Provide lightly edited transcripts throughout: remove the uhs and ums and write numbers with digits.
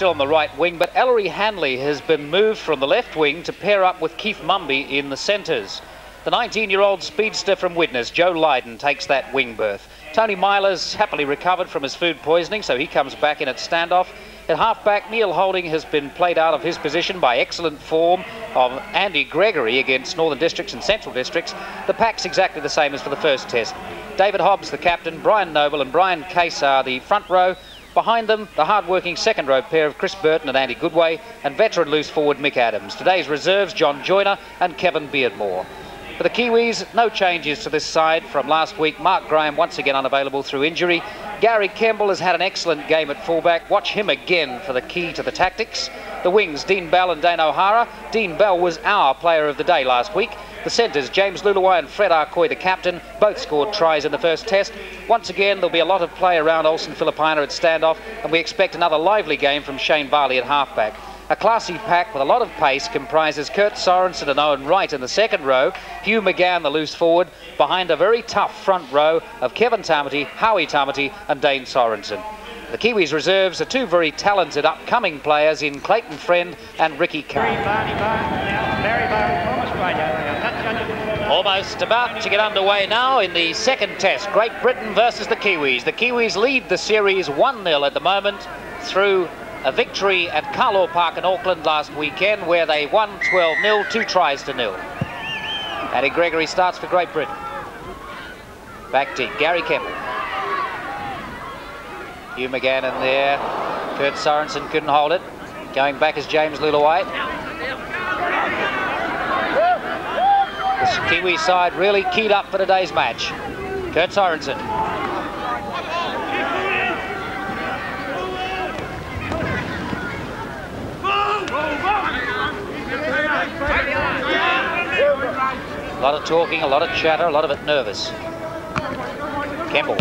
still on the right wing, but Ellery Hanley has been moved from the left wing to pair up with Keith Mumby in the centres. The 19-year-old speedster from Widnes, Joe Lydon, takes that wing berth. Tony Myler's happily recovered from his food poisoning, so he comes back in at standoff. At half-back, Neil Holding has been played out of his position by excellent form of Andy Gregory against Northern Districts and Central Districts. The pack's exactly the same as for the first test. David Hobbs, the captain, Brian Noble and Brian Case are the front row. Behind them, the hard-working second-row pair of Chris Burton and Andy Goodway, and veteran loose forward Mick Adams. Today's reserves, John Joyner and Kevin Beardmore. For the Kiwis, no changes to this side from last week. Mark Graham once again unavailable through injury. Gary Campbell has had an excellent game at fullback. Watch him again for the key to the tactics. The wings, Dean Bell and Dane O'Hara. Dean Bell was our player of the day last week. The centres, James Lulawai and Fred Arcoy, the captain, both scored tries in the first test. Once again, there'll be a lot of play around Olsen Filipina at standoff, and we expect another lively game from Shane Varley at halfback. A classy pack with a lot of pace comprises Kurt Sorensen and Owen Wright in the second row, Hugh McGann, the loose forward, behind a very tough front row of Kevin Tamati, Howie Tamati and Dane Sorensen. The Kiwis' reserves are two very talented upcoming players in Clayton Friend and Ricky Carr. Almost about to get underway now in the second test. Great Britain versus the Kiwis. The Kiwis lead the series 1-0 at the moment through a victory at Carlaw Park in Auckland last weekend where they won 12-0, 2 tries to 0. Andy Gregory starts for Great Britain. Back to Gary Campbell. Hugh McGann in there. Kurt Sorensen couldn't hold it. Going back is James Lulawai. This Kiwi side really keyed up for today's match. Kurt Sorensen. A lot of talking, a lot of chatter, a lot of it nervous. Campbell.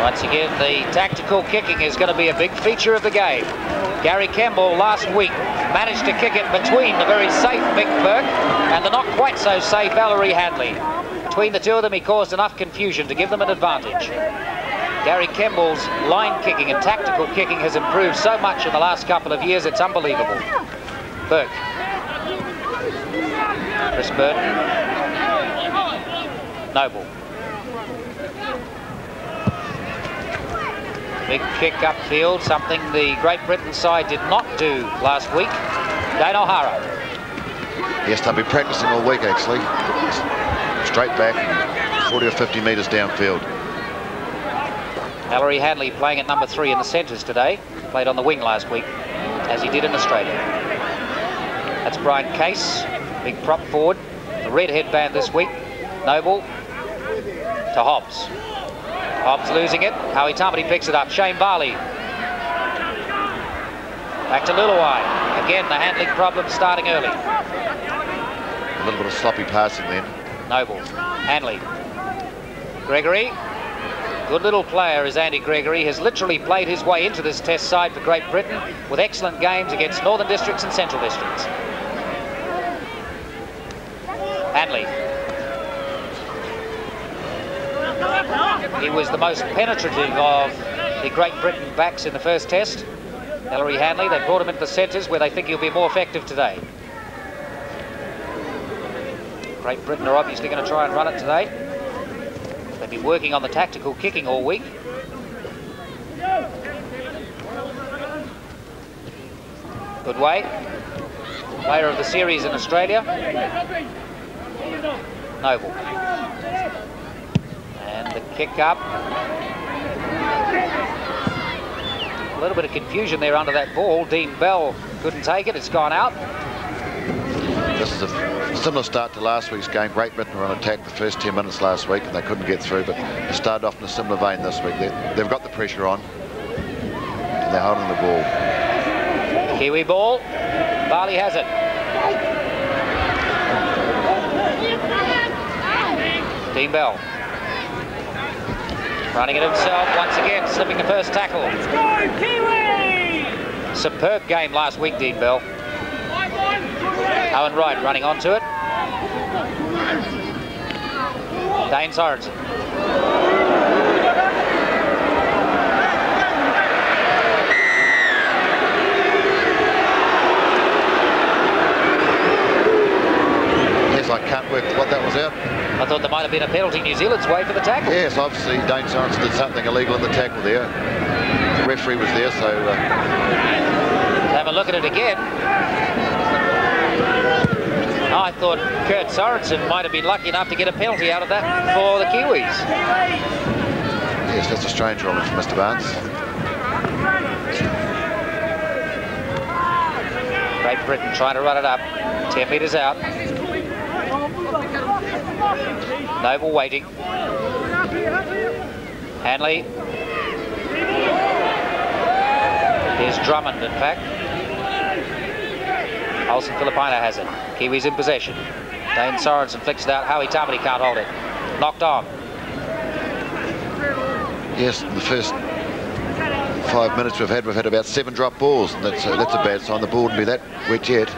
Once again, the tactical kicking is going to be a big feature of the game. Gary Campbell last week managed to kick it between the very safe Mick Burke and the not quite so safe Ellery Hanley. Between the two of them, he caused enough confusion to give them an advantage. Gary Campbell's line kicking and tactical kicking has improved so much in the last couple of years, it's unbelievable. Burke. Chris Burton. Noble. Big kick upfield, something the Great Britain side did not do last week. Dane O'Hara. Yes, they'll be practicing all week actually. Straight back, 40 or 50 metres downfield. Ellery Hanley playing at number 3 in the centres today. Played on the wing last week, as he did in Australia. That's Brian Case, big prop forward. The red headband this week. Noble to Hobbs. Hobbs losing it. Howie Tamati picks it up. Shane Varley. Back to Lulawai. Again, the handling problem starting early. A little bit of sloppy passing then. Noble. Hanley. Gregory. Good little player is Andy Gregory. Has literally played his way into this test side for Great Britain with excellent games against Northern Districts and Central Districts. Hanley. He was the most penetrative of the Great Britain backs in the first test. Ellery Hanley, they brought him into the centres where they think he'll be more effective today. Great Britain are obviously going to try and run it today. They've been working on the tactical kicking all week. Goodway, player of the series in Australia. Noble. And the kick up. A little bit of confusion there under that ball. Dean Bell couldn't take it. It's gone out. This is a similar start to last week's game. Great Britain were on attack the first 10 minutes last week and they couldn't get through, but they started off in a similar vein this week. They've got the pressure on and they're holding the ball. Kiwi ball. Varley has it. Dean Bell. Running it himself once again, slipping the first tackle. Score, Kiwi! Superb game last week, Dean Bell. Owen Wright running onto it. Dane Sorensen. goes out. I thought there might have been a penalty New Zealand's way for the tackle. Yes, obviously Dane Sorensen did something illegal in the tackle there. The referee was there, so... Have a look at it again. I thought Kurt Sorensen might have been lucky enough to get a penalty out of that for the Kiwis. Yes, that's a strange ruling from Mr. Barnes. Great Britain trying to run it up. 10 metres out. Noble waiting. Hanley. Here's Drummond, in fact. Olsen Filipina has it. Kiwis in possession. Dane Sorensen flicks it out. Howie Tamati can't hold it. Knocked on. Yes, in the first 5 minutes we've had about 7 drop balls, and that's a bad sign. The ball wouldn't be that wet yet.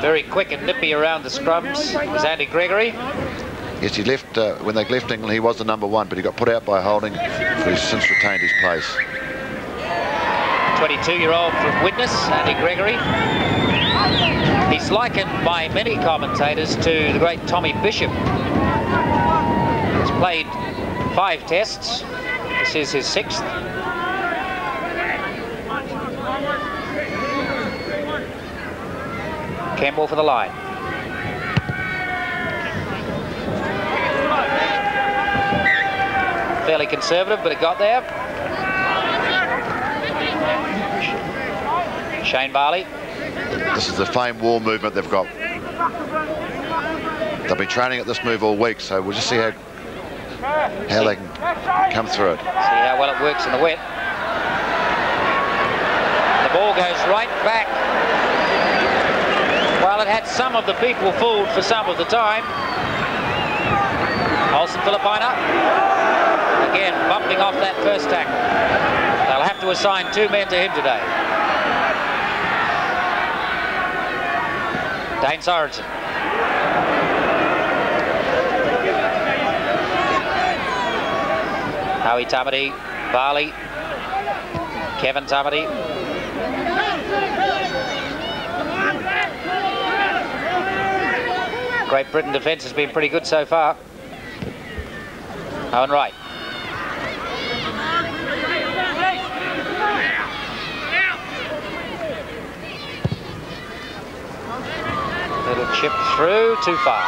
Very quick and nippy around the scrums was Andy Gregory. Yes, he left, when they left England, he was the #1, but he got put out by Holding, but he's since retained his place. 22-year-old from Widnes, Andy Gregory. He's likened by many commentators to the great Tommy Bishop. He's played 5 tests. This is his 6th. Campbell for the line. Fairly conservative, but it got there. Shane Barley. This is the famed wall movement they've got. They've been training at this move all week, so we'll just see how they can come through it. See how well it works in the wet. The ball goes right back. Well, it had some of the people fooled for some of the time. Olsen Filipina. Again, bumping off that first tackle. They'll have to assign 2 men to him today. Dane Sorensen. Howie Tamati, Barley, Kevin Tamati. Great Britain defence has been pretty good so far. Owen Wright. Little chip through, too far.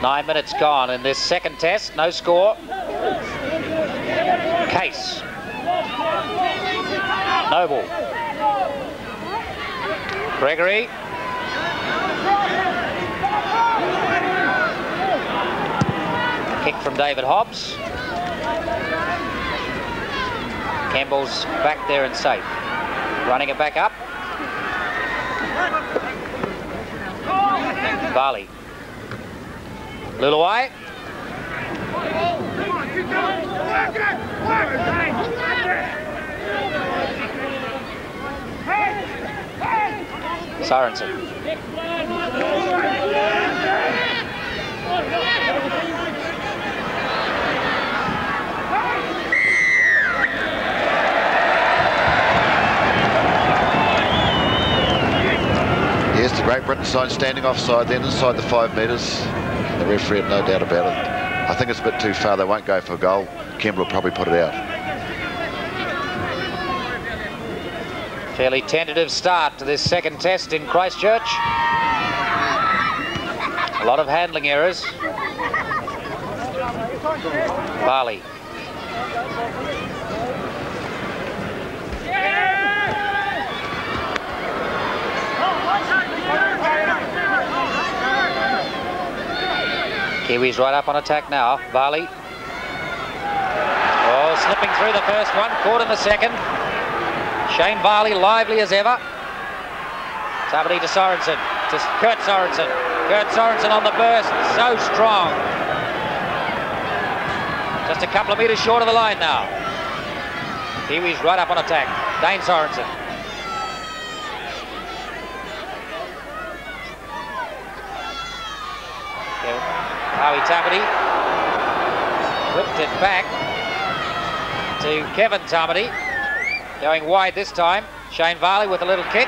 Nine minutes gone in this second test, no score. Case. Noble. Gregory. Kick from David Hobbs. Campbell's back there and safe. Running it back up. Barley. Luluai. Sorensen. Yes, the Great Britain side standing offside then inside the 5 metres. The referee had no doubt about it. I think it's a bit too far. They won't go for a goal. Campbell will probably put it out. Fairly tentative start to this second test in Christchurch. A lot of handling errors. Barley. Kiwis right up on attack now. Barley. Oh, slipping through the first one, caught in the second. Shane Barley lively as ever. Tamati to Sorensen, to Kurt Sorensen. Kurt Sorensen on the burst, so strong. Just a couple of metres short of the line now. Kiwis right up on attack. Dane Sorensen. Howie Tamati whipped it back to Kevin Tamati, going wide this time. Shane Varley with a little kick.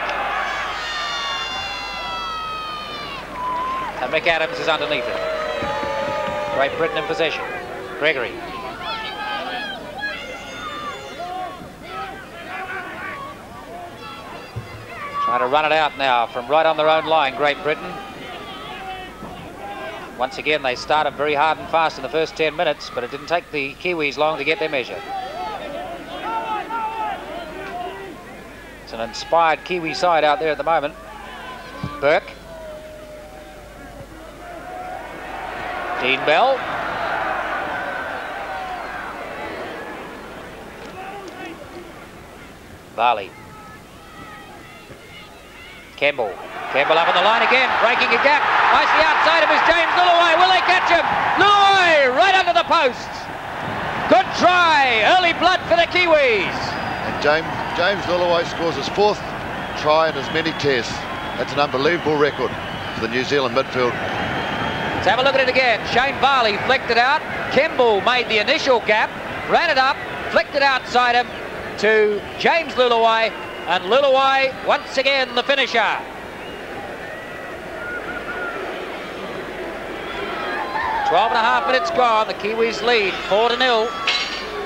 And Mick Adams is underneath it. Great Britain in possession. Gregory. Trying to run it out now from right on their own line, Great Britain. Once again, they started very hard and fast in the first 10 minutes, but it didn't take the Kiwis long to get their measure. It's an inspired Kiwi side out there at the moment. Burke. Dean Bell. Varley. Campbell. Campbell up on the line again, breaking a gap. Nicely outside of his James Lillaway. Will they catch him? Lillaway right under the posts. Good try. Early blood for the Kiwis. And James Lillaway scores his 4th try in as many tests. That's an unbelievable record for the New Zealand midfield. Let's have a look at it again. Shane Varley flicked it out. Campbell made the initial gap, ran it up, flicked it outside him to James Lillaway, and Lillaway once again the finisher. Twelve and a half minutes gone. The Kiwis lead 4-0.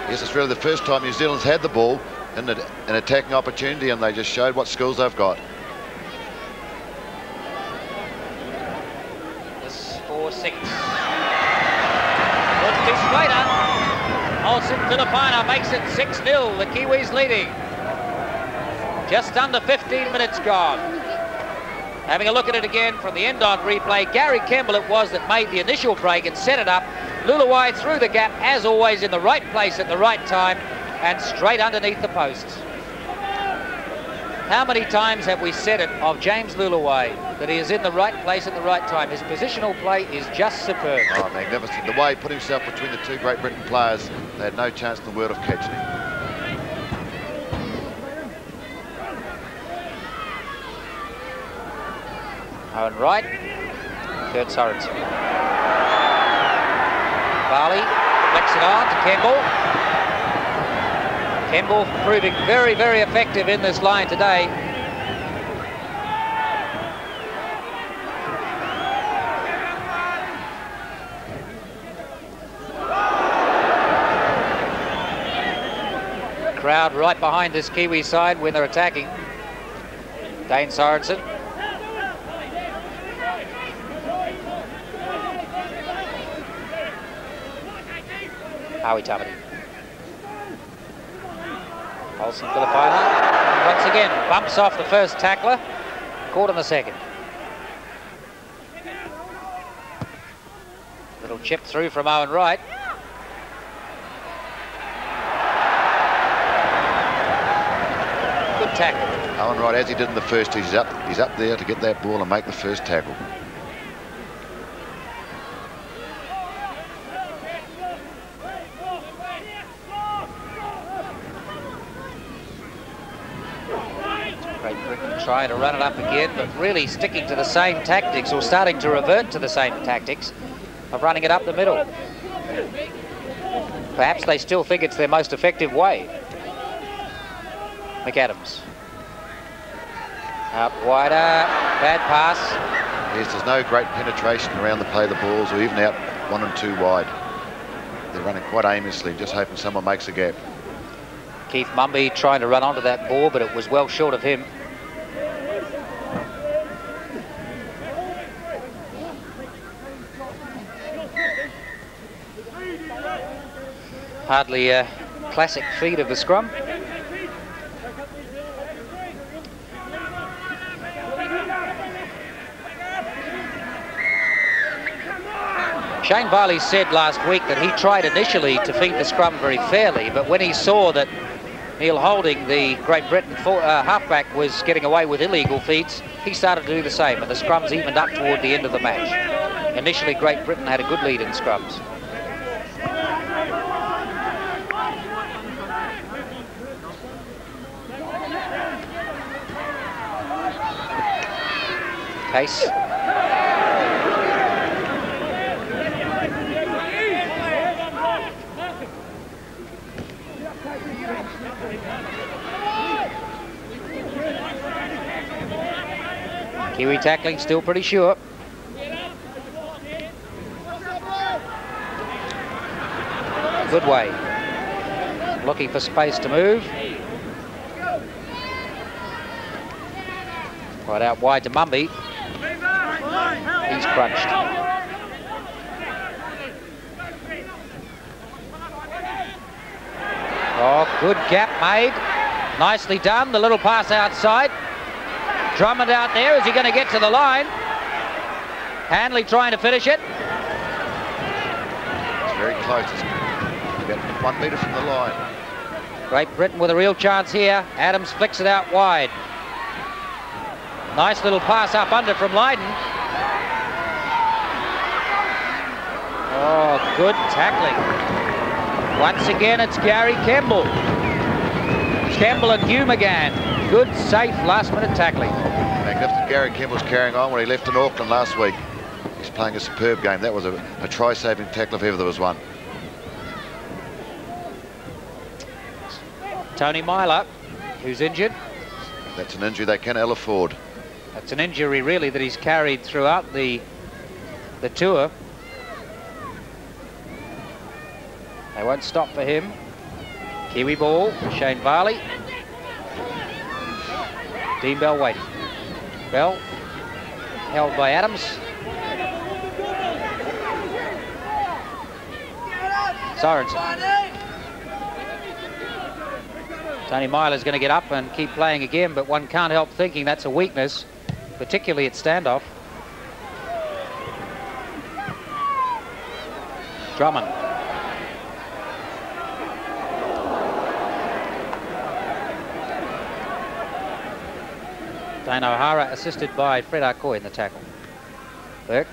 Yes, it's really the first time New Zealand's had the ball in an attacking opportunity, and they just showed what skills they've got. This 4-6. Good Slater. Olsen Filipina makes it 6-0. The Kiwis leading. Just under 15 minutes gone. Having a look at it again from the end-on replay, Gary Campbell it was that made the initial break and set it up. Lillaway through the gap, as always, in the right place at the right time and straight underneath the posts. How many times have we said it of James Lillaway, that he is in the right place at the right time? His positional play is just superb. Oh, magnificent. The way he put himself between the two Great Britain players, they had no chance in the world of catching him. Owen Wright, Kurt Sorensen. Varley flicks it on to Campbell. Campbell proving very, very effective in this line today. Crowd right behind this Kiwi side when they're attacking. Dane Sorensen. Howie Tamati. Olsen Filipina. Once again, bumps off the first tackler. Caught on the second. Little chip through from Owen Wright. Good tackle. Owen Wright, as he did in the first, he's up there to get that ball and make the first tackle. Trying to run it up again, but really sticking to the same tactics, or starting to revert to the same tactics of running it up the middle. Perhaps they still think it's their most effective way. McAdams. Out wider, bad pass. Yes, there's no great penetration around the play of the balls, or even out 1 and 2 wide. They're running quite aimlessly, just hoping someone makes a gap. Keith Mumby trying to run onto that ball, but it was well short of him. Hardly a classic feed of the scrum. Shane Varley said last week that he tried initially to feed the scrum very fairly, but when he saw that Neil Holding, the Great Britain halfback, was getting away with illegal feeds, he started to do the same, and the scrums evened up toward the end of the match. Initially, Great Britain had a good lead in scrums. case. Kiwi tackling still pretty sure. Good way. Looking for space to move. Right out wide to Mumby. He's crunched. Oh, good gap made. Nicely done. The little pass outside. Drummond out there. Is he going to get to the line? Hanley trying to finish it. It's very close. It's about 1 metre from the line. Great Britain with a real chance here. Adams flicks it out wide. Nice little pass up under from Lydon. Oh, good tackling. Once again, it's Gary Kemble. Kemble and Hugh McGann. Good, safe, last-minute tackling. Magnificent. Gary Kemble's carrying on when he left in Auckland last week. He's playing a superb game. That was a try-saving tackle if ever there was one. Tony Myler, who's injured. That's an injury they can ill afford. That's an injury, really, that he's carried throughout the tour. They won't stop for him. Kiwi ball, Shane Varley. Dean Bell waiting. Bell, held by Adams. Sorensen. Tony Myler's going to get up and keep playing again, but one can't help thinking that's a weakness, particularly at standoff. Drummond. Dane O'Hara assisted by Fred Arcoy in the tackle. Burke.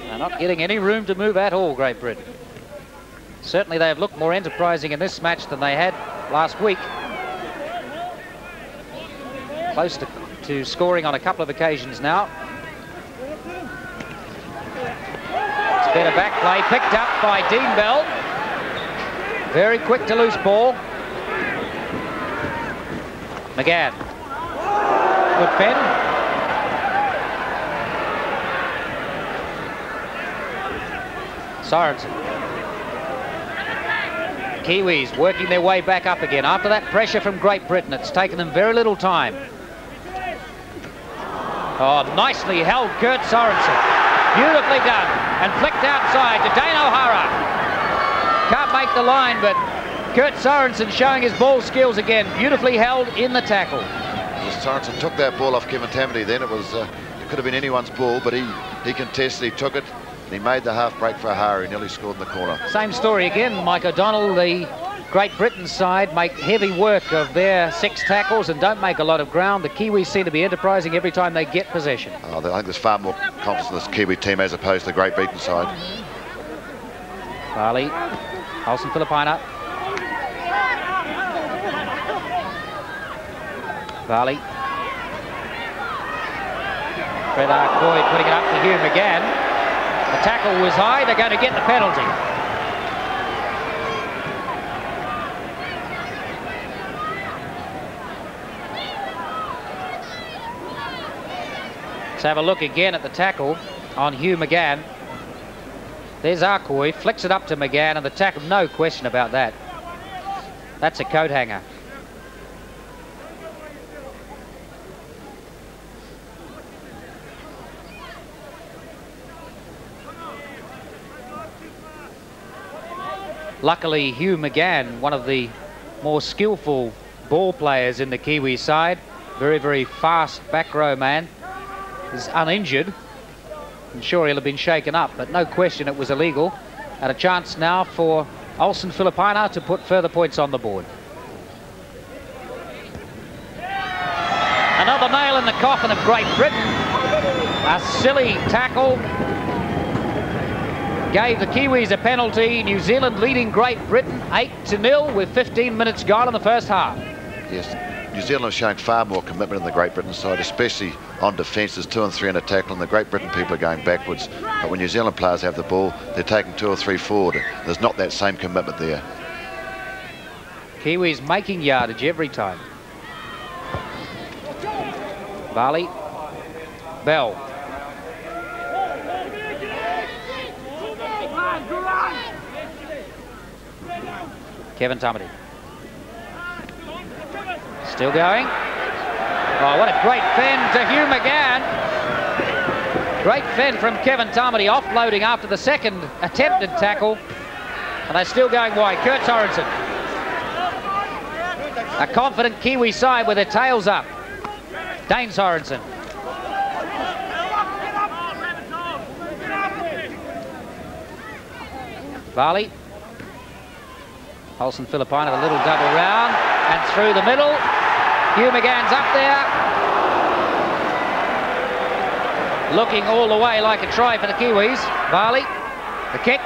They're not getting any room to move at all, Great Britain. Certainly they have looked more enterprising in this match than they had last week. Close to scoring on a couple of occasions now. It's better back play, picked up by Dean Bell. Very quick to loose ball. McGann. Good pen. Sorensen. Kiwis working their way back up again. After that pressure from Great Britain, it's taken them very little time. Oh, nicely held, Kurt Sorensen. Beautifully done. And flicked outside to Dane O'Hara. Can't make the line, but Kurt Sorensen showing his ball skills again. Beautifully held in the tackle. Sorensen took that ball off Kevin Tamity then. It could have been anyone's ball, but he contested, he took it. He made the half break for O'Hara. He nearly scored in the corner. Same story again. Mike O'Donnell, the Great Britain side, make heavy work of their 6 tackles and don't make a lot of ground. The Kiwis seem to be enterprising every time they get possession. Oh, I think there's far more confidence in this Kiwi team as opposed to the Great Britain side. Farley, Olsen Filipina. Varley. Fred Arcoy putting it up to Hugh McGann. The tackle was high, they're going to get the penalty. Let's have a look again at the tackle on Hugh McGann. There's Arcoy, flicks it up to McGann, and the tackle, no question about that. That's a coat hanger. Luckily, Hugh McGann, one of the more skillful ball players in the Kiwi side, very, very fast back row man, is uninjured. I'm sure he'll have been shaken up, but no question it was illegal. And a chance now for Olsen Filipina to put further points on the board. Another nail in the coffin of Great Britain. A silly tackle gave the Kiwis a penalty. New Zealand leading Great Britain 8-0 with 15 minutes gone in the first half. Yes, New Zealand are showing far more commitment in the Great Britain side, especially on defence. There's 2 and 3 in a tackle, and the Great Britain people are going backwards. But when New Zealand players have the ball, they're taking 2 or 3 forward. There's not that same commitment there. Kiwis making yardage every time. Bali. Bell. Kevin Tamati. Still going. Oh, what a great fend to Hugh McGann. Great fend from Kevin Tamati, offloading after the second attempted tackle. And they're still going wide. Kurt Sorensen. A confident Kiwi side with their tails up. Dane Sorensen. Varley. Olsen Philippine a little double round and through the middle. Hugh McGann's up there. Looking all the way like a try for the Kiwis. Varley, the kick.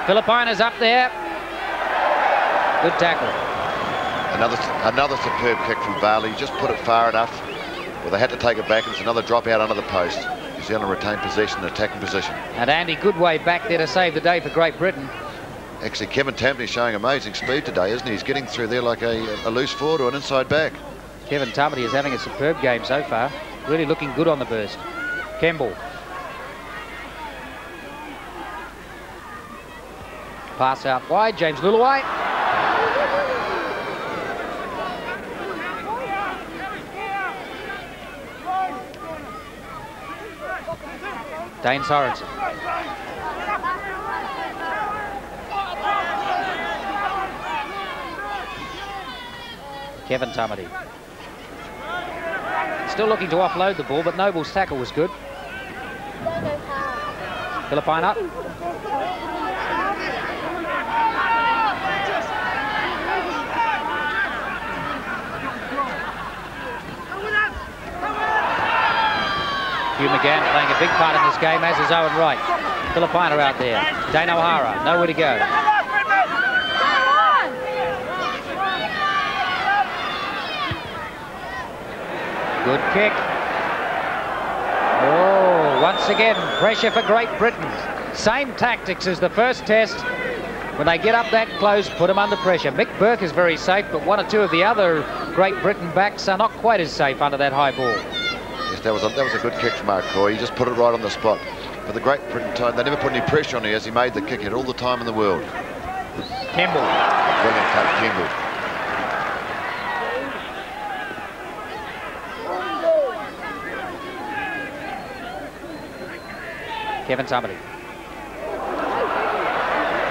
Philippina's up there. Good tackle. Another superb kick from Varley. Just put it far enough. Well, they had to take it back, and it's another drop out under the post. New Zealand retained possession, attacking position. And Andy Goodway back there to save the day for Great Britain. Actually, Kevin Tamati's showing amazing speed today, isn't he? He's getting through there like a loose forward or an inside back. Kevin Tamati is having a superb game so far. Really looking good on the burst. Kemble. Pass out wide. James Luluwai. Dane Sorensen. Kevin Tamati. Still looking to offload the ball, but Noble's tackle was good. Philippine up. Hugh McGann playing a big part in this game, as is Owen Wright. Philippine are out there. Dane O'Hara, nowhere to go. Good kick. Oh, once again, pressure for Great Britain. Same tactics as the first test. When they get up that close, put them under pressure. Mick Burke is very safe, but 1 or 2 of the other Great Britain backs are not quite as safe under that high ball. Yes, that was a good kick from Mark Coy. He just put it right on the spot. But the Great Britain time, they never put any pressure on him as he made the kick. He had all the time in the world. Kemble. Brilliant cut, Kemble. Kevin Tamati.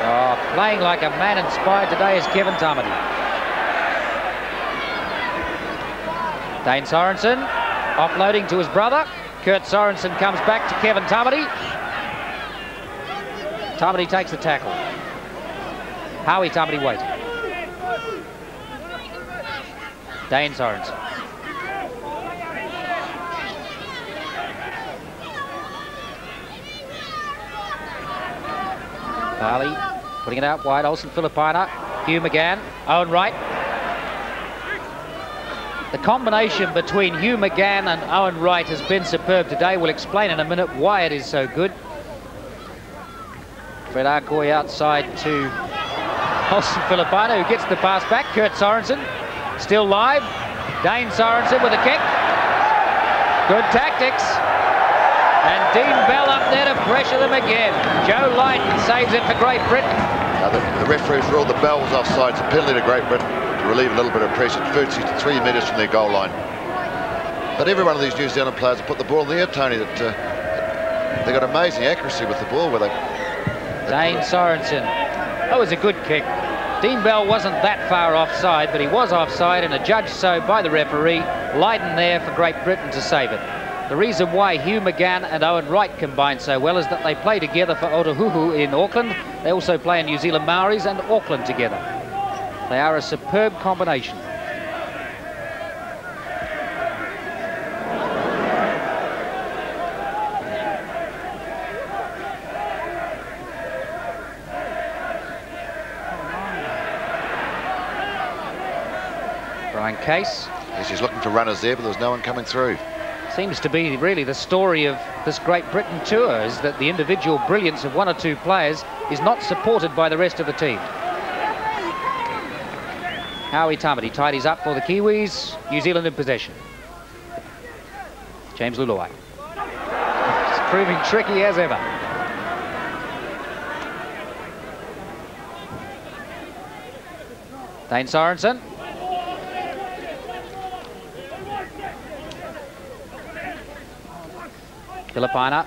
Oh, playing like a man inspired today is Kevin Tamati. Dane Sorensen offloading to his brother. Kurt Sorensen comes back to Kevin Tamati. Tamati takes the tackle. Howie Tamati waiting. Dane Sorensen. Barley putting it out wide. Olsen Philippina. Hugh McGann. Owen Wright. The combination between Hugh McGann and Owen Wright has been superb today. We'll explain in a minute why it is so good. Fred Arcoy outside to Olsen Philippina, who gets the pass back. Kurt Sorensen still live. Dane Sorensen with a kick. Good tactics. And Dean Bell up there to pressure them again. Joe Lydon saves it for Great Britain. The referees ruled the bell was offside. It's a penalty to Great Britain to relieve a little bit of pressure. 3 metres from their goal line. But every one of these New Zealand players have put the ball in the air, Tony. They got amazing accuracy with the ball. Dane Sorensen. That was a good kick. Dean Bell wasn't that far offside, but he was offside and adjudged so by the referee. Lydon there for Great Britain to save it. The reason why Hugh McGann and Owen Wright combine so well is that they play together for Otahuhu in Auckland. They also play in New Zealand Maoris and Auckland together. They are a superb combination. Ryan Case. Yes, he's looking for runners there, but there's no one coming through. Seems to be really the story of this Great Britain tour, is that the individual brilliance of one or two players is not supported by the rest of the team. Howie Tamati tidies up for the Kiwis. New Zealand in possession. James Luluai. It's proving tricky as ever. Dane Sorensen. Filipina.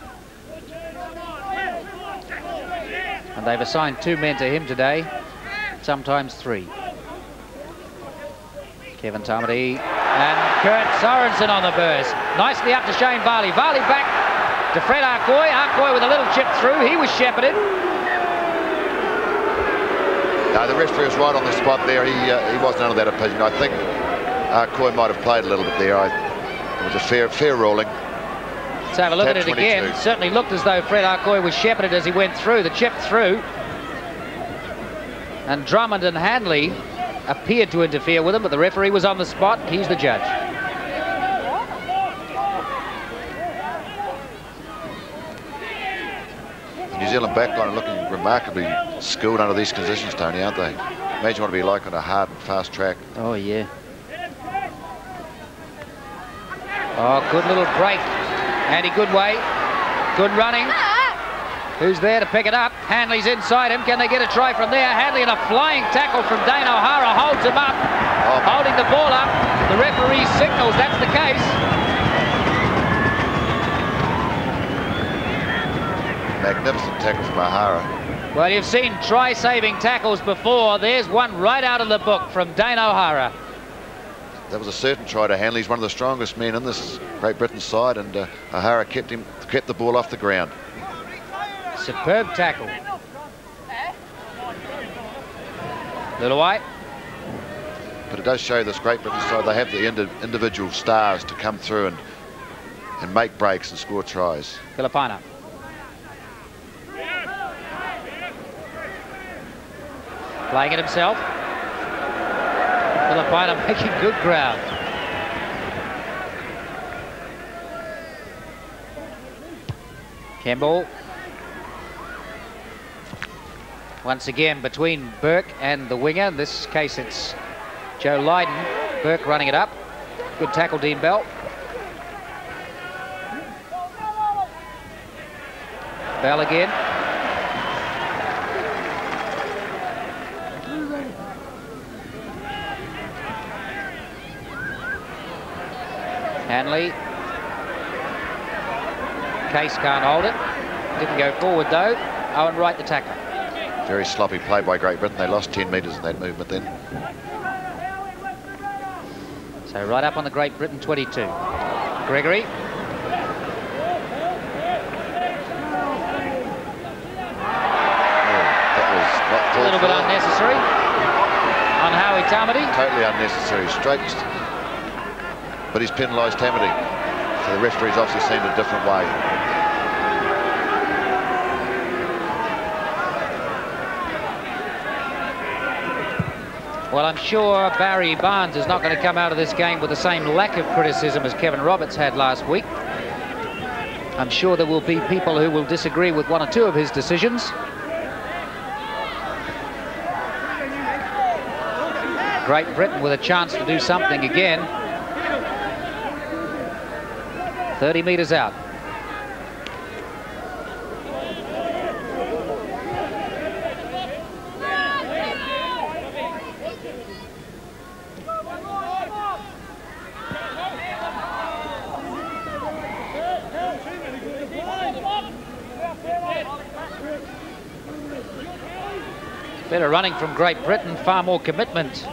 And they've assigned 2 men to him today, sometimes 3. Kevin Tamati and Kurt Sorensen on the burst. Nicely up to Shane Varley. Varley back to Fred Arcoy. Arcoy with a little chip through. He was shepherded. No, the referee was right on the spot there. He wasn't under that opinion. I think Arcoy might have played a little bit there. It was a fair ruling. Let's have a look at it again. It certainly looked as though Fred Arcoy was shepherded as he went through. The chip through. And Drummond and Hanley appeared to interfere with him, but the referee was on the spot. He's the judge. New Zealand backline are looking remarkably skilled under these conditions, Tony, aren't they? Imagine what it'd be like on a hard and fast track. Oh, yeah. Oh, good little break. Andy Goodway. Good running. Who's there to pick it up? Hanley's inside him. Can they get a try from there? Hanley and a flying tackle from Dane O'Hara holds him up. Holding the ball up. The referee signals that's the case. Magnificent tackle from O'Hara. Well, you've seen try-saving tackles before. There's one right out of the book from Dane O'Hara. That was a certain try to Hanley. He's one of the strongest men in this Great Britain side, and O'Hara kept the ball off the ground. Superb tackle. Little White. But it does show this Great Britain side, they have the individual stars to come through and make breaks and score tries. Filipina. Playing it himself. Filipina making good ground. Campbell. Once again between Burke and the winger. In this case it's Joe Lydon. Burke running it up. Good tackle, Dean Bell. Bell again. Hanley. Case can't hold it. Didn't go forward though. Owen Wright the tackle. Very sloppy play by Great Britain. They lost 10 metres in that movement then. So right up on the Great Britain 22. Gregory. That was not A little bit unnecessary on Howie Tamati. Totally unnecessary. Straight. But he's penalised Tamati. So the referee's obviously seen it a different way. Well, I'm sure Barry Barnes is not going to come out of this game with the same lack of criticism as Kevin Roberts had last week. I'm sure there will be people who will disagree with one or two of his decisions. Great Britain with a chance to do something again. 30 metres out. Better running from Great Britain, far more commitment.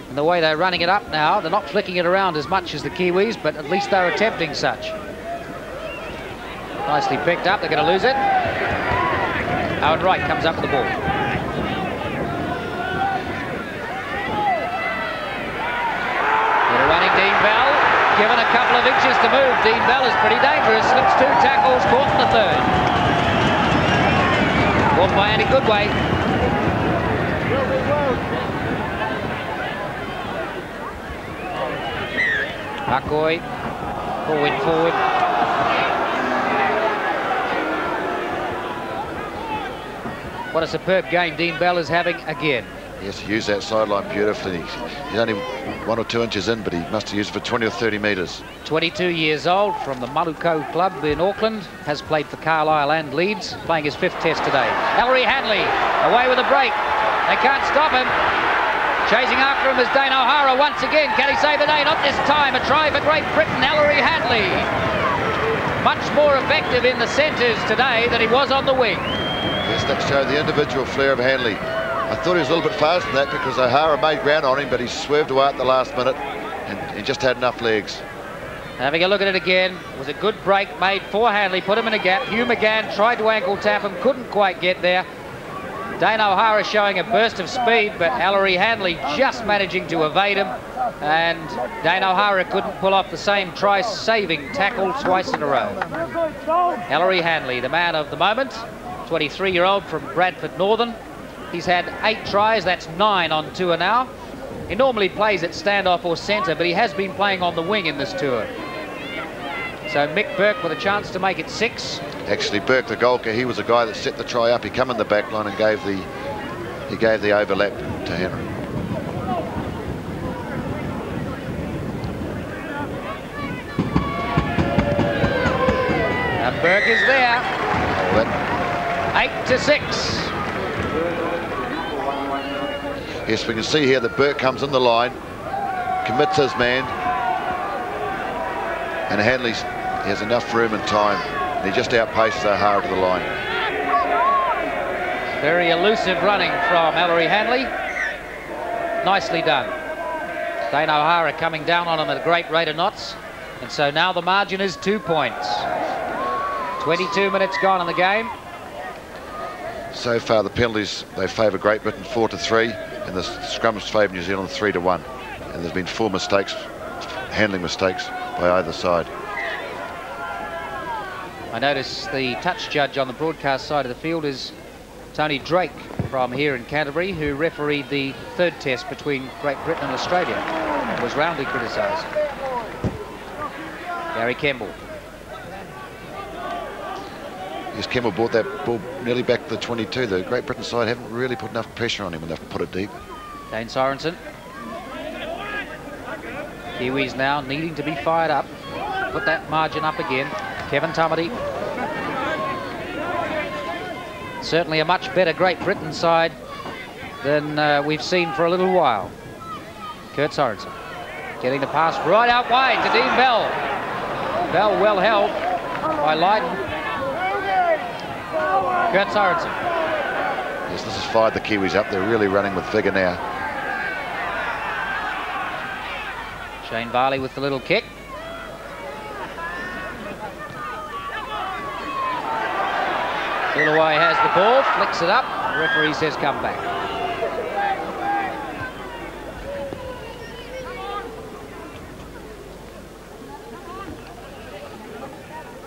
And the way they're running it up now, they're not flicking it around as much as the Kiwis, but at least they're attempting such. Nicely picked up, they're going to lose it. Owen Wright comes up with the ball. They're running Dean Bell, given a couple of inches to move. Dean Bell is pretty dangerous, slips 2 tackles, caught in the third. Caught by Andy Goodway. Akoi, forward. What a superb game Dean Bell is having again. Yes, he used that sideline beautifully. He's only 1 or 2 inches in, but he must have used it for 20 or 30 metres. 22 years old, from the Maluko club in Auckland, has played for Carlisle and Leeds, playing his 5th test today. Ellery Hanley, away with a break. They can't stop him. Chasing after him is Dane O'Hara once again. Can he save the day? Not this time. A try for Great Britain, Ellery Hanley. Much more effective in the centres today than he was on the wing. Yes, that showed the individual flair of Hanley. I thought he was a little bit faster than that because O'Hara made ground on him, but he swerved away at the last minute and he just had enough legs. Having a look at it again, it was a good break made for Hanley, put him in a gap. Hugh McGann tried to ankle tap him, couldn't quite get there. Dane O'Hara showing a burst of speed, but Ellery Hanley just managing to evade him, and Dane O'Hara couldn't pull off the same try-saving tackle twice in a row. Ellery Hanley, the man of the moment, 23-year-old from Bradford Northern. He's had 8 tries, that's 9 on tour now. He normally plays at standoff or centre, but he has been playing on the wing in this tour. So Mick Burke with a chance to make it 6. Actually, Burke, the goalkeeper, he was the guy that set the try up. He come in the back line and gave the overlap to Henry. And Burke is there. Oh, 8-6. Yes, we can see here that Burke comes in the line, commits his man, and Hanley has enough room and time. And he just outpaces O'Hara to the line. Very elusive running from Ellery Hanley. Nicely done. Dane O'Hara coming down on him at a great rate of knots. And so now the margin is 2 points. 22 minutes gone in the game. So far the penalties, they favour Great Britain 4-3, and the scrums favour New Zealand 3-1. And there's been 4 mistakes, handling mistakes by either side. I notice the touch judge on the broadcast side of the field is Tony Drake from here in Canterbury, who refereed the 3rd test between Great Britain and Australia and was roundly criticised. Gary Kemble. Yes, Kemble brought that ball nearly back to the 22. The Great Britain side haven't really put enough pressure on him enough to put it deep. Dane Sorensen. Kiwis now needing to be fired up. Put that margin up again. Kevin Tamati. Certainly a much better Great Britain side than we've seen for a little while. Kurt Sorensen getting the pass right out wide to Dean Bell. Bell well held by Lydon. Kurt Sorensen. Yes, this has fired the Kiwis up. They're really running with vigour now. Shane Varley with the little kick. Silaway has the ball, flicks it up. The referee says come back.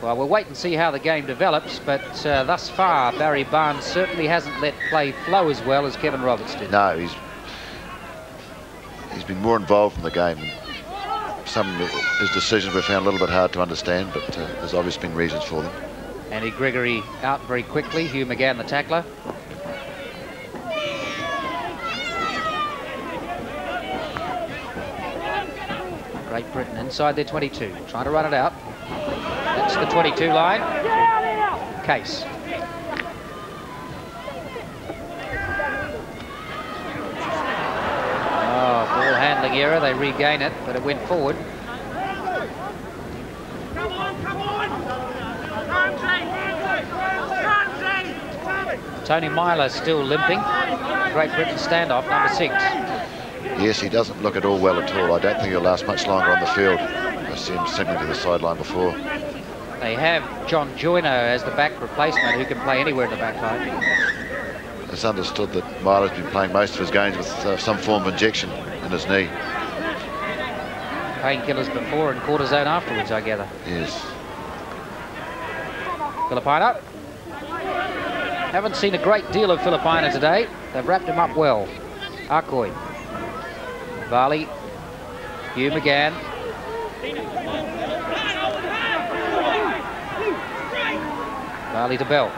Well, we'll wait and see how the game develops, but thus far Barry Barnes certainly hasn't let play flow as well as Kevin Roberts did. No, he's been more involved in the game. Some of his decisions were found a little bit hard to understand, but there's obviously been reasons for them. Andy Gregory out very quickly. Hugh McGann, the tackler. Great Britain inside their 22, trying to run it out. That's the 22 line. Case. Oh, ball handling error. They regain it, but it went forward. Tony Myler still limping. Great Britain standoff, number 6. Yes, he doesn't look at all well at all. I don't think he'll last much longer on the field. I see him signaling to the sideline before. They have John Joyner as the back replacement who can play anywhere in the back line. It's understood that Myler's been playing most of his games with some form of injection in his knee. Painkillers before and cortisone afterwards, I gather. Yes. Filipino. Haven't seen a great deal of Filipino today. They've wrapped him up well. Akoi. Varley. Hugh McGann. Barley to Bell.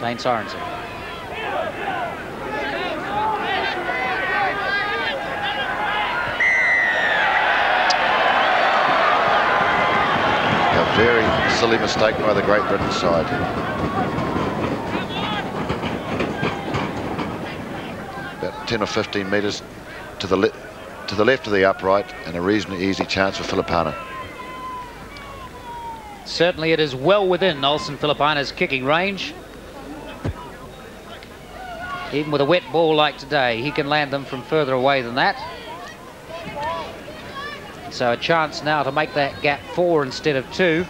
Dane Sorensen. A very silly mistake by the Great Britain side. About 10 or 15 metres to the left of the upright, and a reasonably easy chance for Filipana. Certainly it is well within Olsen Filipana's kicking range. Even with a wet ball like today, he can land them from further away than that. So a chance now to make that gap 4 instead of 2.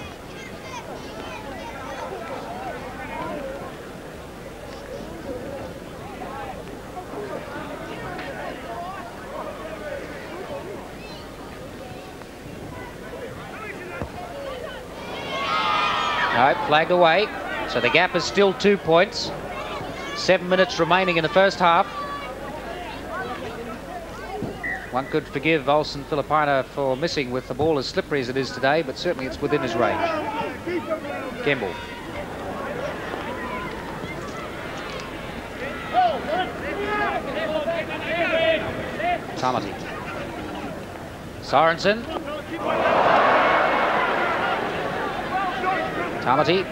No, flagged away. So the gap is still 2 points. 7 minutes remaining in the first half. One could forgive Olsen Filipina for missing with the ball as slippery as it is today, but certainly it's within his range. Kemble. Tamati. Sorensen. Tamati.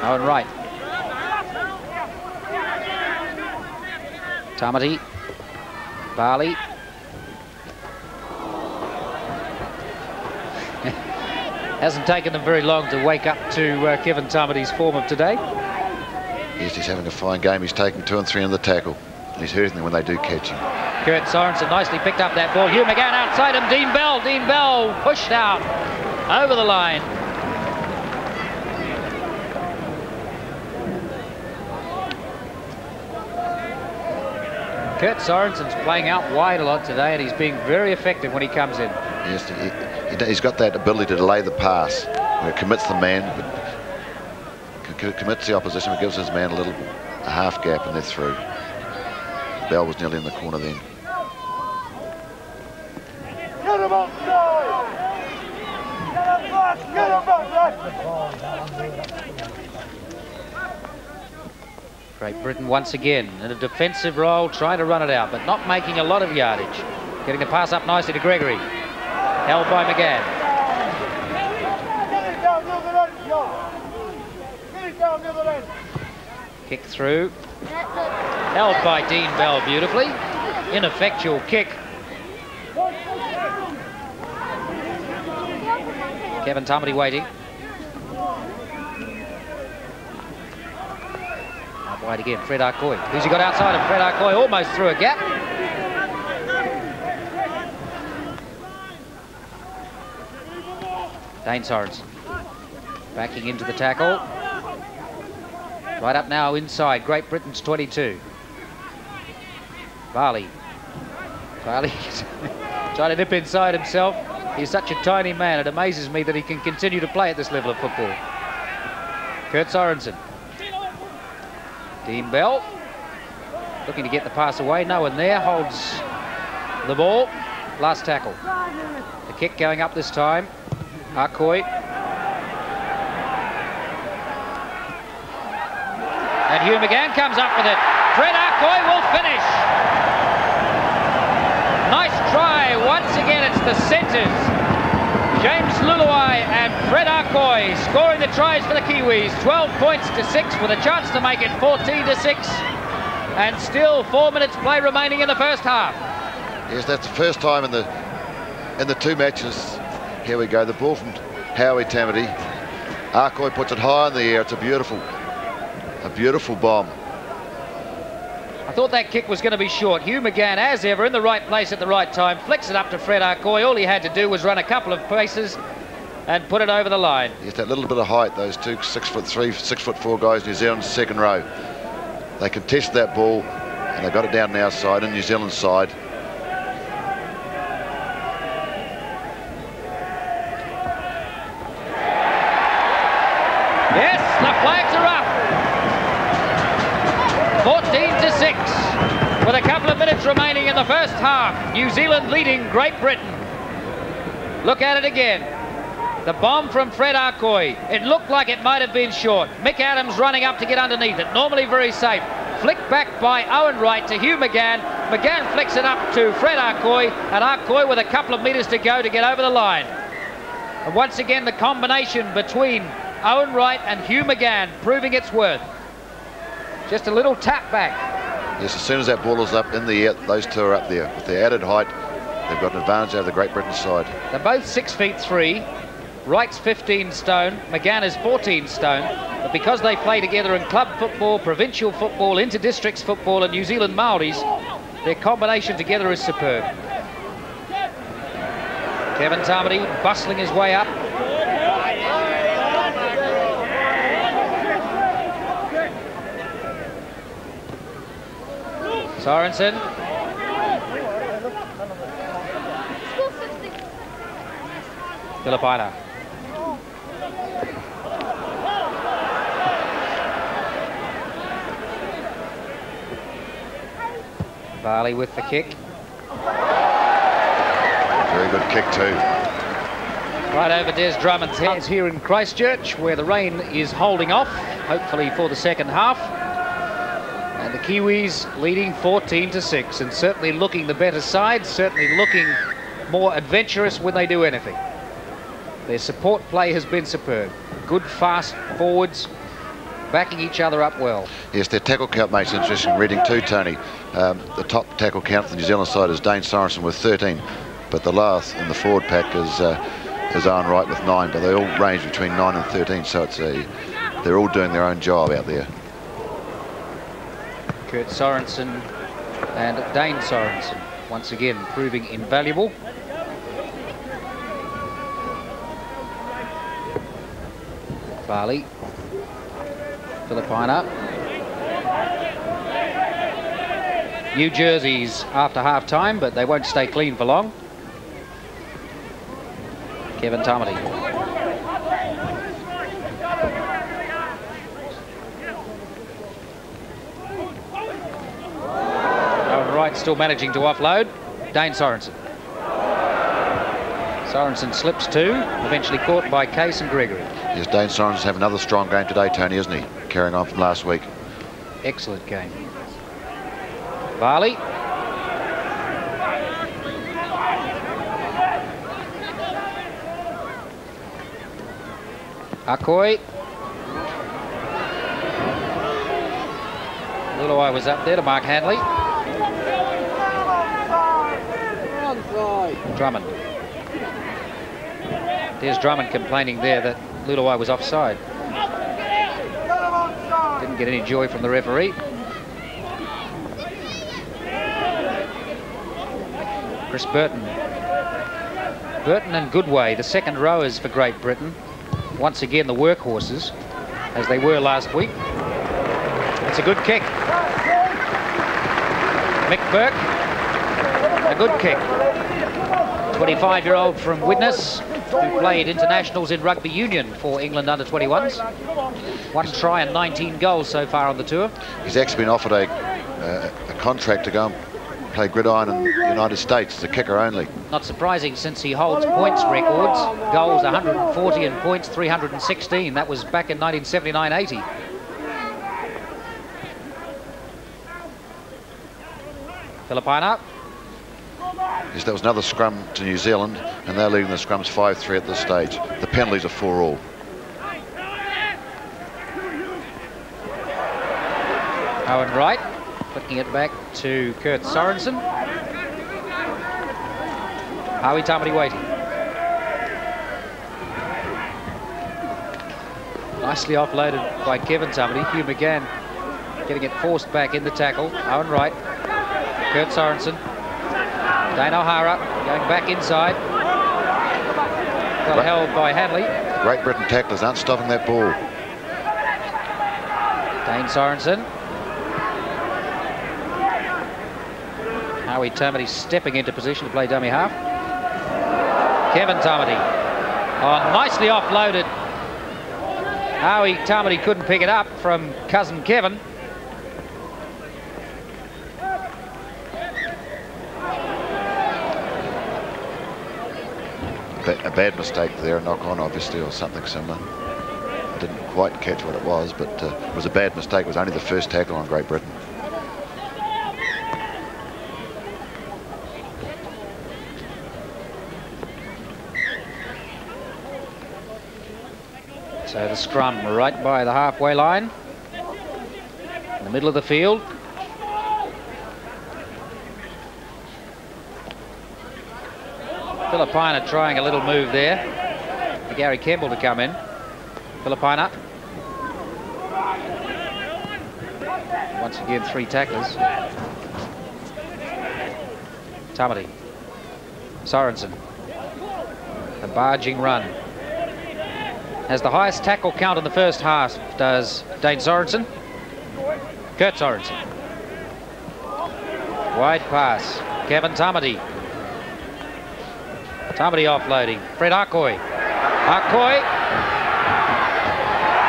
Owen Wright. Tamati. Barley. Hasn't taken them very long to wake up to Kevin Tamati's form of today. Yes, he's having a fine game. He's taking 2 and 3 in the tackle. And he's hurting them when they do catch him. Kurt Sorensen nicely picked up that ball. Hugh McGann outside him. Dean Bell. Dean Bell pushed out over the line. Kurt Sorensen's playing out wide a lot today, and he's being very effective when he comes in. Yes, he's got that ability to delay the pass, where it commits the man, but commits the opposition, but gives his man a half gap, and they're through. Bell was nearly in the corner then. Get him outside! Get him back! Get him back! Great Britain once again in a defensive role, trying to run it out, but not making a lot of yardage. Getting the pass up nicely to Gregory. Held by McGann. Get it down near the end, John! Get it down near the end! Kick through. Held by Dean Bell beautifully. Ineffectual kick. Kevin Tamati waiting. Wide again, Fred Arcoy. Who's he got outside him? Fred Arcoy almost through a gap. Dane Sorensen backing into the tackle. Right up now inside, Great Britain's 22. Barley. Barley trying to nip inside himself. He's such a tiny man, it amazes me that he can continue to play at this level of football. Kurt Sorensen. Dean Bell looking to get the pass away. No one there. Holds the ball. Last tackle. The kick going up this time. Arcoy. And Hugh McGann comes up with it. Fred Arcoy will finish. Nice try. Once again, it's the centres. James Luluai and Fred Arcoy scoring the tries for the Kiwis. 12 points to 6 with a chance to make it 14 to 6. And still 4 minutes play remaining in the first half. Yes, that's the first time in the 2 matches. Here we go, the ball from Howie Tamati. Arcoy puts it high in the air. It's a beautiful bomb. I thought that kick was going to be short. Hugh McGann, as ever, in the right place at the right time, flicks it up to Fred Arcoy. All he had to do was run a couple of paces and put it over the line. Yes, that little bit of height, those two 6'3", 6'4" guys, New Zealand's second row. They contested that ball and they got it down our side, in New Zealand's side. Yes, the flags are up. 14 to 6. with a couple of minutes remaining in the first half. New Zealand leading Great Britain. Look at it again. The bomb from Fred Arcoy. It looked like it might have been short. Mick Adams running up to get underneath it. Normally very safe. Flicked back by Owen Wright to Hugh McGann. McGann flicks it up to Fred Arcoy, and Arcoy with a couple of metres to go to get over the line. And once again, the combination between Owen Wright and Hugh McGann proving its worth. Just a little tap back. Yes, as soon as that ball is up in the air, those two are up there. With their added height, they've got an advantage over the Great Britain side. They're both 6'3". Wright's 15 stone, McGann is 14 stone, but because they play together in club football, provincial football, inter-districts football and New Zealand Māoris, their combination together is superb. Kevin Tamati bustling his way up. Sorensen. Filipina. Barley with the kick. Very good kick too. Right over Des Drummond's heads here in Christchurch, where the rain is holding off, hopefully for the second half. And the Kiwis leading 14-6, and certainly looking the better side, certainly looking more adventurous when they do anything. Their support play has been superb. Good fast forwards, backing each other up well. Yes, their tackle count makes it interesting reading too, Tony. The top tackle count for the New Zealand side is Dane Sorensen with 13, but the last in the forward pack is Owen Wright with 9, but they all range between 9 and 13, so it's they're all doing their own job out there. Kurt Sorensen and Dane Sorensen once again proving invaluable. Barley. Filipina. New jerseys after half-time, but they won't stay clean for long. Kevin Tamati. Owen Wright still managing to offload. Dane Sorensen. Sorensen slips too, eventually caught by Case and Gregory. Yes, Dane Sorensen have another strong game today, Tony, isn't he? Carrying on from last week. Excellent game. Barley. Arcoy. Luluai was up there to Mark Hanley. Drummond. There's Drummond complaining there that Luluai was offside. Didn't get any joy from the referee. Chris Burton. Burton and Goodway, the second rowers for Great Britain. Once again, the workhorses, as they were last week. It's a good kick. Mick Burke, a good kick. 25-year-old from Widnes, who played internationals in rugby union for England under-21s. 1 try and 19 goals so far on the tour. He's actually been offered a contract to go and play gridiron in the United States as a kicker only. Not surprising, since he holds points records. Goals 140 and points 316. That was back in 1979-80. Filipina. Yes, that was another scrum to New Zealand, and they're leading the scrums 5-3 at this stage. The penalties are 4-all. Owen Wright flicking it back to Kurt Sorensen. Howie Tamati waiting. Nicely offloaded by Kevin Tamati. Hugh McGann getting it forced back in the tackle. Owen Wright. Kurt Sorensen. Dane O'Hara going back inside. Well held by Hanley. Great Britain tacklers aren't stopping that ball. Dane Sorensen. Howie Tamati stepping into position to play dummy half. Kevin Tamati. Oh, nicely offloaded. Howie Tamati couldn't pick it up from cousin Kevin. a bad mistake there, a knock-on obviously, or something similar. I didn't quite catch what it was, but it was a bad mistake. It was only the first tackle on Great Britain. So the scrum right by the halfway line, in the middle of the field. Filipina trying a little move there for Gary Kemble to come in. Filipina. Once again, 3 tacklers. Tamati. Sorensen. A barging run. Has the highest tackle count in the first half, does Dane Sorensen. Kurt Sorensen. Wide pass. Kevin Tamati. Tamati offloading. Fred Arcoy. Arcoy.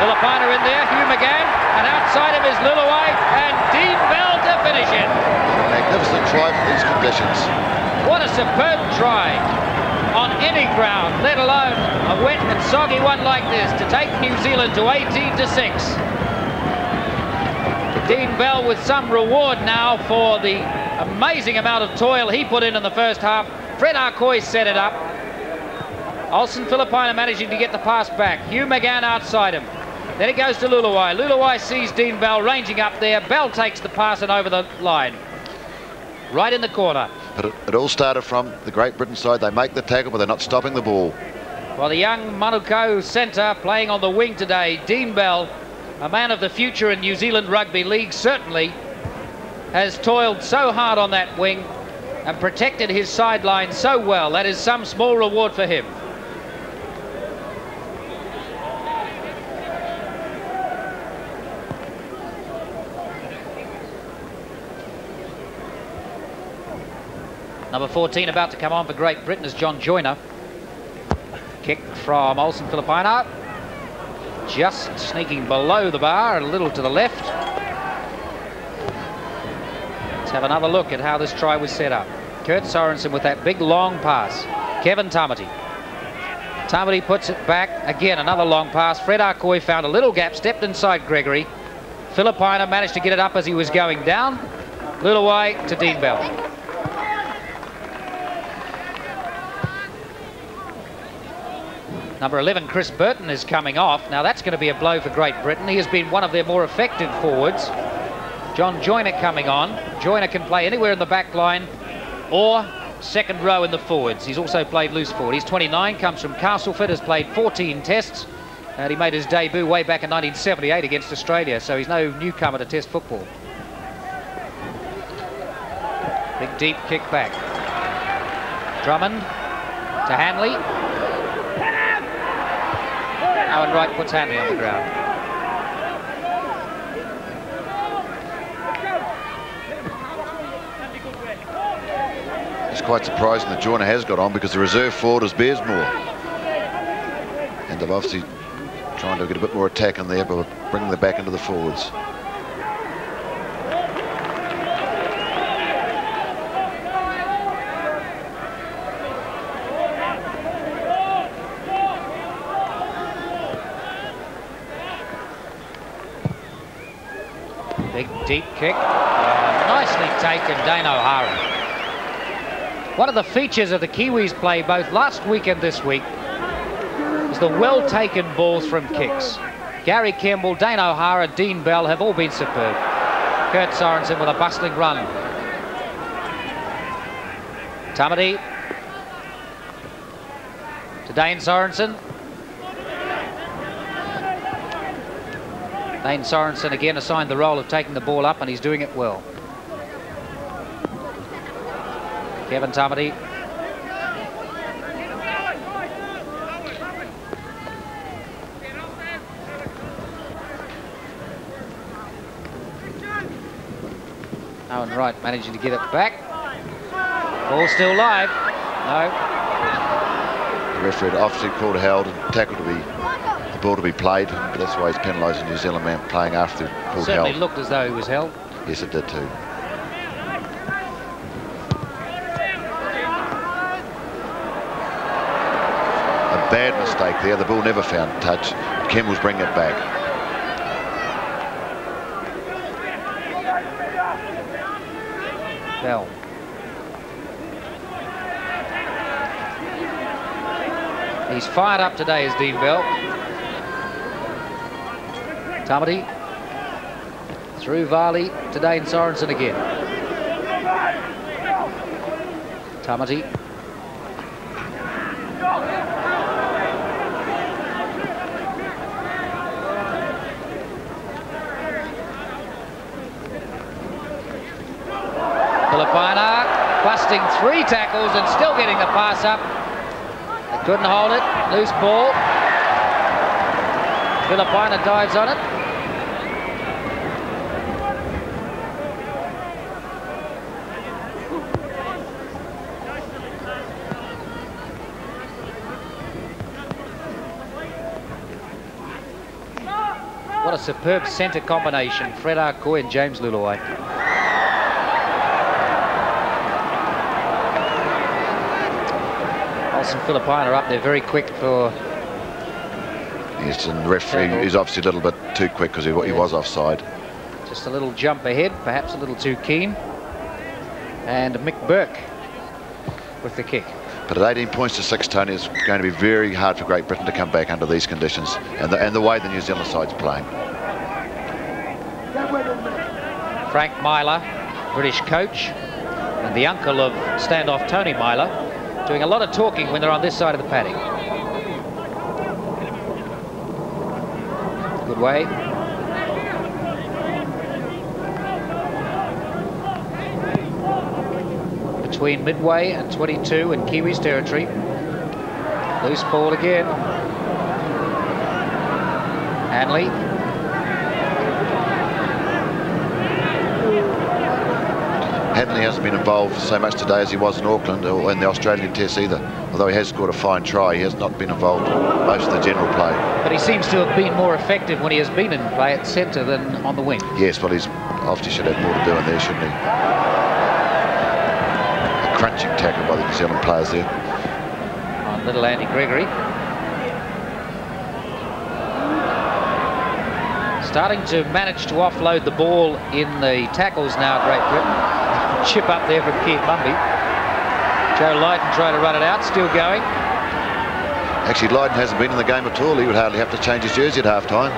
Filipina in there. Hugh McGann. And outside him is Luluai. And Dean Bell to finish it. Magnificent try for these conditions. What a superb try on any ground, let alone a wet and soggy one like this, to take New Zealand to 18-6. Dean Bell with some reward now for the amazing amount of toil he put in the first half. Fred Arcoy set it up. Olsen Filipina managing to get the pass back. Hugh McGann outside him. Then it goes to Luluai. Luluai sees Dean Bell ranging up there. Bell takes the pass and over the line. Right in the corner. But it all started from the Great Britain side. They make the tackle, but they're not stopping the ball. Well, the young Manukau centre playing on the wing today, Dean Bell, a man of the future in New Zealand Rugby League, certainly has toiled so hard on that wing and protected his sideline so well. That is some small reward for him. Number 14 about to come on for Great Britain is John Joyner. Kick from Olsen Filipina. Just sneaking below the bar, a little to the left. Let's have another look at how this try was set up. Kurt Sorensen with that big long pass. Kevin Tamati. Tamati puts it back. Again, another long pass. Fred Arcoy found a little gap, stepped inside Gregory. Filipina managed to get it up as he was going down. Luluai to Dean Bell. Number 11, Chris Burton, is coming off. Now that's going to be a blow for Great Britain. He has been one of their more effective forwards. John Joyner coming on. Joyner can play anywhere in the back line or second row in the forwards. He's also played loose forward. He's 29, comes from Castleford, has played 14 tests. And he made his debut way back in 1978 against Australia, so he's no newcomer to test football. Big deep kick back. Drummond to Hanley. Owen Wright puts Hanley on the ground. It's quite surprising that Joyner has got on, because the reserve forward is Bearsmore. And they've obviously trying to get a bit more attack in there, but bringing them back into the forwards. Big deep kick. Nicely taken, Dane O'Hara. One of the features of the Kiwis' play both last week and this week is the well-taken balls from kicks. Gary Kemble, Dane O'Hara, Dean Bell have all been superb. Kurt Sorensen with a bustling run. Tamati to Dane Sorensen. Dane Sorensen again assigned the role of taking the ball up, and he's doing it well. Kevin Tamati. Owen Wright managing to get it back. Ball still live. No. The referee obviously called a held and tackle to be the ball to be played, but that's why he's penalising New Zealand man playing after the called Certainly held. looked as though he was held. Yes, it did too. bad mistake there. The ball never found touch. Campbell's bringing it back. Bell. He's fired up today, is Dean Bell. Tamati. Through Varley to Dane Sorensen again. Tamati. Filipina busting 3 tackles and still getting the pass up. They couldn't hold it. Loose ball. Filipina dives on it. What a superb centre combination, Fred Arcoy and James Luluai. Olsen Filipina up there very quick for... Yes, and the referee is obviously a little bit too quick because he was offside. Just a little jump ahead, perhaps a little too keen. And Mick Burke with the kick. But at 18 points to 6, Tony, it's going to be very hard for Great Britain to come back under these conditions and the way the New Zealand side's playing. Frank Myler, British coach, and the uncle of standoff Tony Myler, doing a lot of talking when they're on this side of the paddock. Good way. Between midway and 22 in Kiwis territory. Loose ball again. Hanley. Hanley hasn't been involved so much today as he was in Auckland or in the Australian Test either. Although he has scored a fine try, he has not been involved most of the general play. But he seems to have been more effective when he has been in play at centre than on the wing. Yes, well, he's obviously should have more to do in there, shouldn't he? Crunching tackle by the New Zealand players there. On little Andy Gregory. Starting to manage to offload the ball in the tackles now, Great Britain. Chip up there from Keith Mumby. Joe Lydon trying to run it out, still going. Actually, Lydon hasn't been in the game at all. He would hardly have to change his jersey at half-time.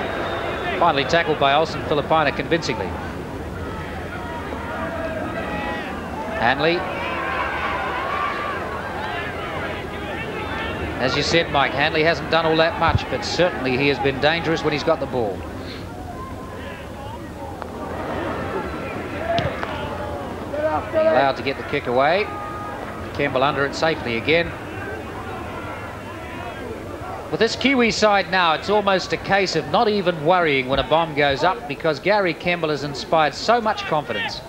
Finally tackled by Olsen Filipina convincingly. Hanley. As you said, Mike, Hanley hasn't done all that much, but certainly he has been dangerous when he's got the ball. Being allowed to get the kick away. Campbell under it safely again. With this Kiwi side now, it's almost a case of not even worrying when a bomb goes up because Gary Campbell has inspired so much confidence.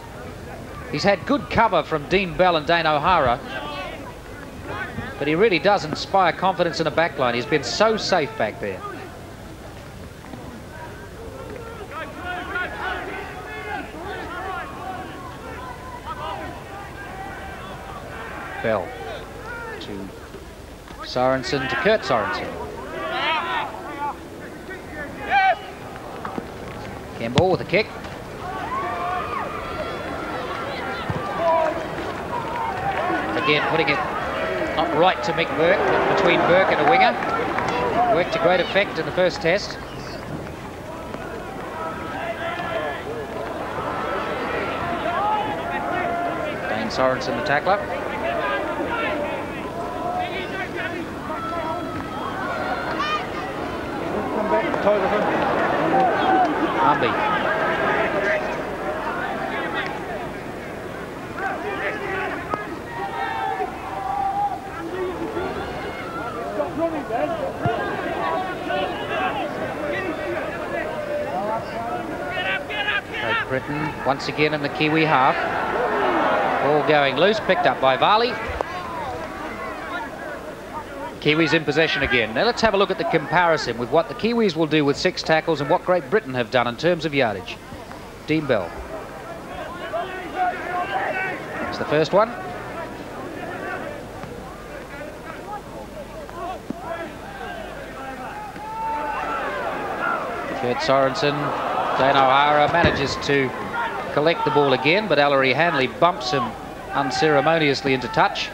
He's had good cover from Dean Bell and Dane O'Hara, but he really does inspire confidence in the back line. He's been so safe back there. Bell to Sorensen to Kurt Sorensen. Campbell with a kick. Again, putting it not right to Mick Burke, but between Burke and a winger. Worked to great effect in the first test. Dane Sorensen, the tackler. Mumby. Great Britain once again in the Kiwi half. Ball going loose, picked up by Varley. Kiwis in possession again. Now let's have a look at the comparison with what the Kiwis will do with 6 tackles and what Great Britain have done in terms of yardage. Dean Bell. It's the first one. Kurt Sorensen, Dane O'Hara manages to collect the ball again, but Ellery Hanley bumps him unceremoniously into touch.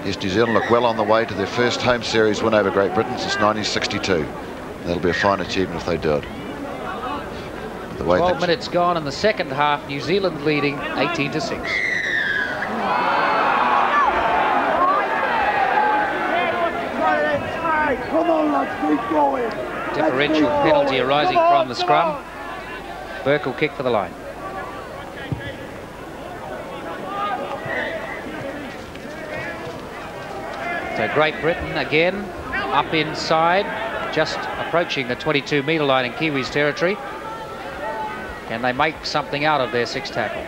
Yes, New Zealand look well on the way to their first home series win over Great Britain since 1962. That'll be a fine achievement if they do it. 12 minutes gone in the second half, New Zealand leading 18-6. Come on, lads, keep going. Differential penalty arising from the scrum. Burke will kick for the line. So Great Britain again up inside, just approaching the 22-metre line in Kiwis territory. Can they make something out of their 6 tackles?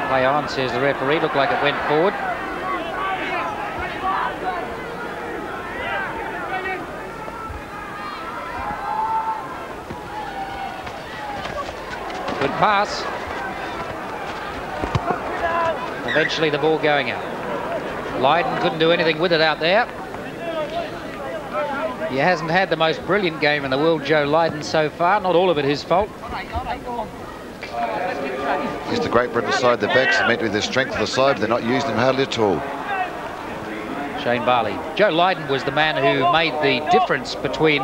Play on, says the referee. Looked like it went forward. Good pass. Eventually the ball going out. Lydon couldn't do anything with it out there. He hasn't had the most brilliant game in the world, Joe Lydon, so far. Not all of it his fault. Yes, the Great Britain side, their backs are meant to be the strength of the side, but they're not using them hardly at all. Shane Barley. Joe Lydon was the man who made the difference between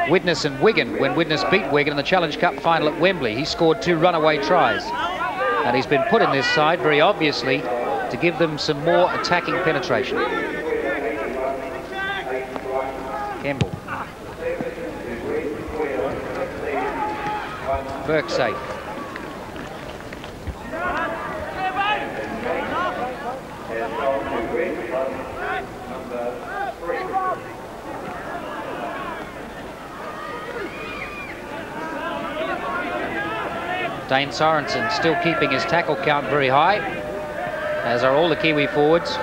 Widnes and Wigan when Widnes beat Wigan in the Challenge Cup final at Wembley. He scored 2 runaway tries. And he's been put in this side, very obviously, to give them some more attacking penetration. Campbell. Burke safe. Dane Sorensen still keeping his tackle count very high, as are all the Kiwi forwards.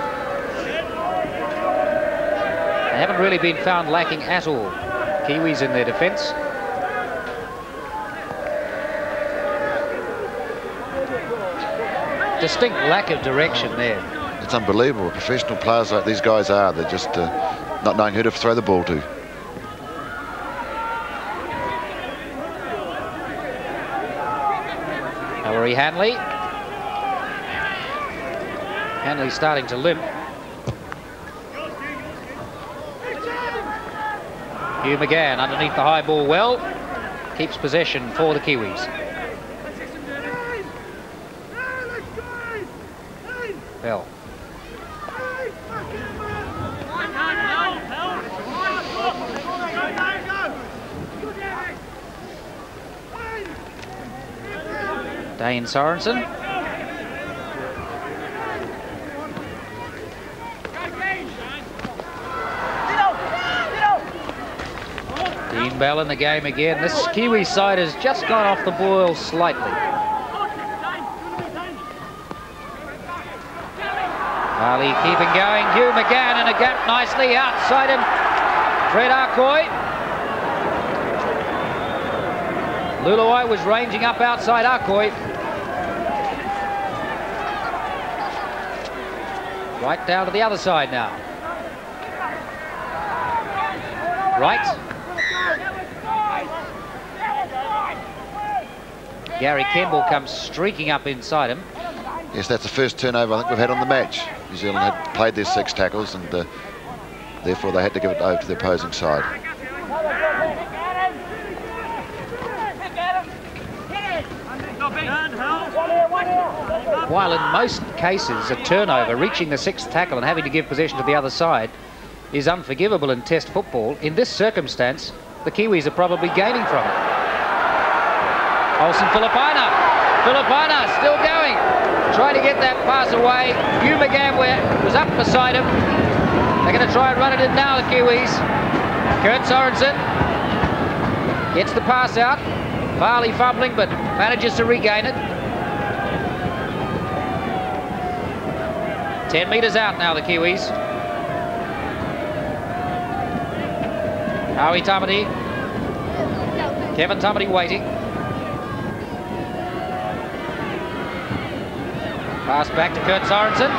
They haven't really been found lacking at all, Kiwis in their defence. Distinct lack of direction there. It's unbelievable. Professional players like these guys are. They're just not knowing who to throw the ball to. Ellery Hanley. Hanley starting to limp. Hugh McGann underneath the high ball well. Keeps possession for the Kiwis. Bell. Dane Sorensen. Dean Bell in the game again. This Kiwi side has just gone off the boil slightly. Ali keeping going. Hugh McGann in a gap nicely outside him. Fred Arcoy. Luluai was ranging up outside Arcoy. Right down to the other side now. Right. Gary Campbell comes streaking up inside him. Yes, that's the first turnover I think we've had on the match. New Zealand had played their 6 tackles and therefore they had to give it over to the opposing side. While in most cases a turnover, reaching the 6th tackle and having to give possession to the other side is unforgivable in Test football, in this circumstance the Kiwis are probably gaining from it. Olsen Filipina. Filipina still going. Trying to get that pass away. Hugh McGann was up beside him. They're going to try and run it in now, the Kiwis. Kurt Sorensen gets the pass out. Farley fumbling, but manages to regain it. 10 metres out now, the Kiwis. Howie Tamati. Kevin Tamati waiting. Pass back to Kurt Sorensen.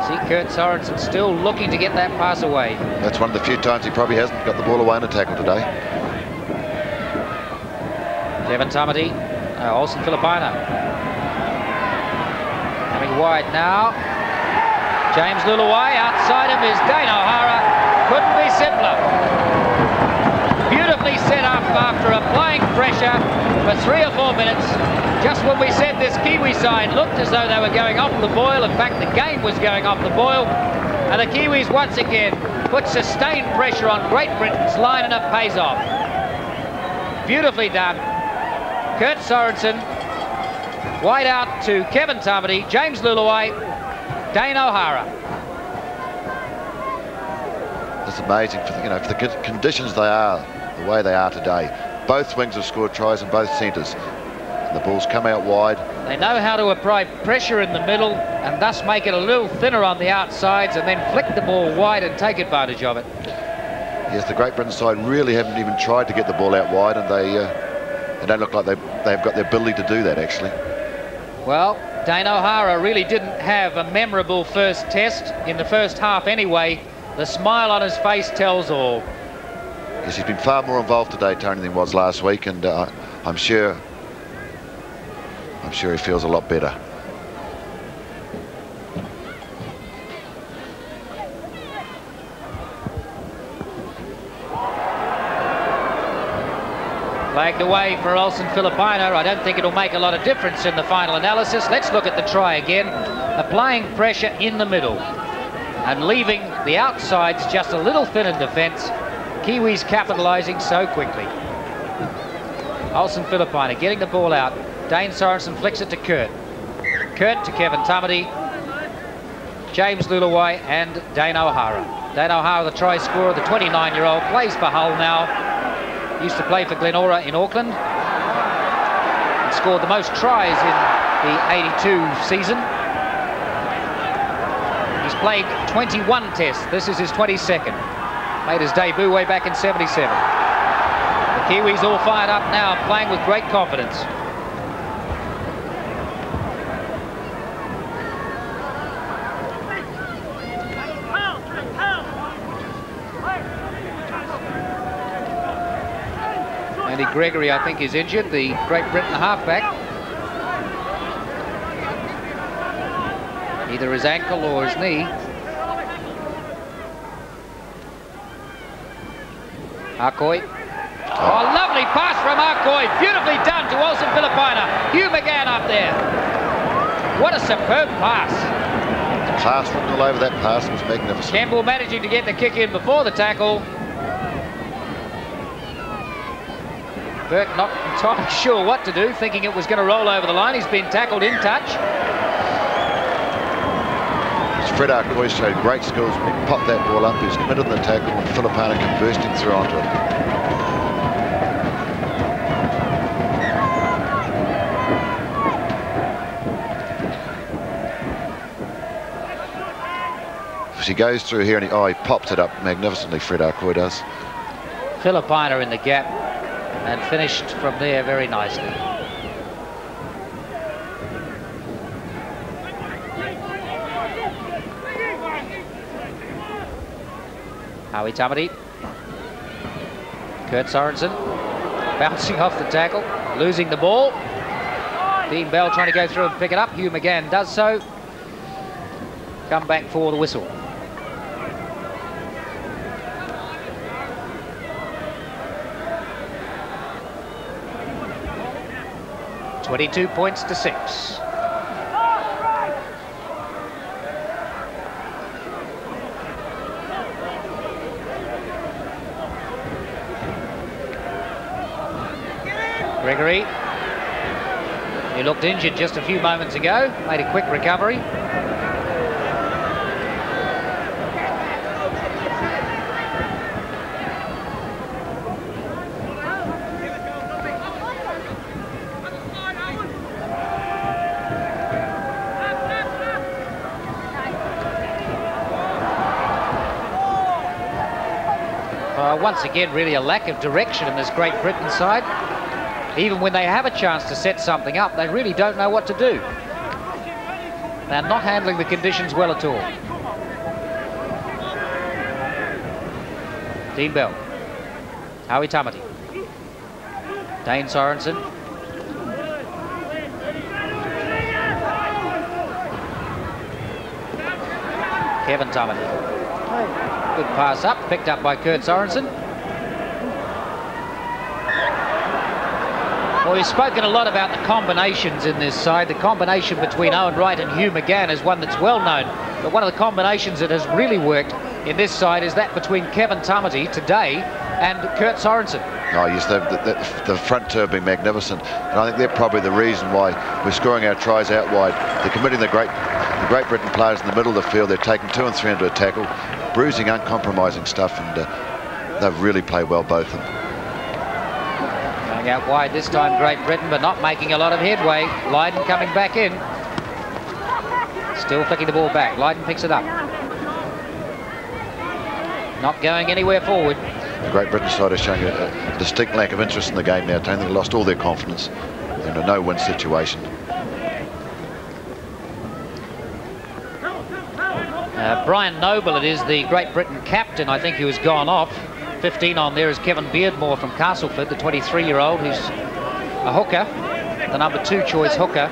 See Kurt Sorensen still looking to get that pass away. That's one of the few times he probably hasn't got the ball away in a tackle today. Kevin Tamati. Olsen Filipino. Coming wide now. James Luluwai. Outside him is Dane O'Hara. Couldn't be simpler. Beautifully set up after applying pressure for 3 or 4 minutes. Just when we said this Kiwi side looked as though they were going off the boil. In fact, the game was going off the boil. And the Kiwis once again put sustained pressure on Great Britain's line, and it pays off. Beautifully done. Kurt Sorensen. Wide out to Kevin Tamati. James Luluwai. Dane O'Hara. It's amazing for the, for the conditions they are, the way they are today. Both wings have scored tries and both centres. And the ball's come out wide. They know how to apply pressure in the middle and thus make it a little thinner on the outsides and then flick the ball wide and take advantage of it. Yes, the Great Britain side really haven't even tried to get the ball out wide, and they don't look like they've got the ability to do that, actually. Well, Dane O'Hara really didn't have a memorable first test in the first half anyway. The smile on his face tells all. Yes, he's been far more involved today, Tony, than he was last week, and I'm sure he feels a lot better. Flagged away for Olsen Filipino. I don't think it'll make a lot of difference in the final analysis. Let's look at the try again. Applying pressure in the middle and leaving the outsides just a little thin in defence. Kiwis capitalising so quickly. Olsen Filipino getting the ball out. Dane Sorensen flicks it to Kurt. Kurt to Kevin Tamati. James Luluwai and Dane O'Hara. Dane O'Hara, the try scorer, the 29-year-old, plays for Hull now. Used to play for Glenora in Auckland. And scored the most tries in the 82 season. He's played 21 tests. This is his 22nd. Made his debut way back in 77. The Kiwis all fired up now, playing with great confidence. Andy Gregory, I think, is injured, the Great Britain halfback. Either his ankle or his knee. Arcoy. Oh, lovely pass from Arcoy. Beautifully done to Olsen Filipino. Hugh McGann up there. What a superb pass. The class written all over that pass was magnificent. Campbell managing to get the kick in before the tackle. Burke not entirely sure what to do, thinking it was going to roll over the line. He's been tackled in touch. Fred Arcoy showed great skills when he popped that ball up. He was committed in the tackle and Filipino came bursting through onto it. As he goes through here and he popped it up magnificently, Fred Arcoy does. Filipino in the gap and finished from there very nicely. Howie Tamati. Kurt Sorensen bouncing off the tackle, losing the ball. Dean Bell trying to go through and pick it up. Hugh McGann does so. Come back for the whistle. $22 points to 6. Gregory, he looked injured just a few moments ago, made a quick recovery. once again, really a lack of direction in this Great Britain side. Even when they have a chance to set something up, they really don't know what to do. They're not handling the conditions well at all. Dean Bell. Howie Tamati. Dane Sorensen. Kevin Tamati. Good pass up, picked up by Kurt Sorensen. Well, we've spoken a lot about the combinations in this side. The combination between Owen Wright and Hugh McGann is one that's well known. But one of the combinations that has really worked in this side is that between Kevin Tamati today and Kurt Sorensen. Oh yes, the front two have been magnificent, and I think they're probably the reason why we're scoring our tries out wide. They're committing the Great Britain players in the middle of the field. They're taking 2 and 3 into a tackle, bruising, uncompromising stuff, and they've really played well, both of them. Going out wide this time, Great Britain, but not making a lot of headway. Lydon coming back in. Still flicking the ball back. Lydon picks it up. Not going anywhere forward. The Great Britain side is showing a distinct lack of interest in the game now. I think they've lost all their confidence. They're in a no-win situation. Brian Noble, it is the Great Britain captain, I think, who has gone off. 15 on there is Kevin Beardmore from Castleford, the 23-year-old, who's a hooker, the number 2 choice hooker.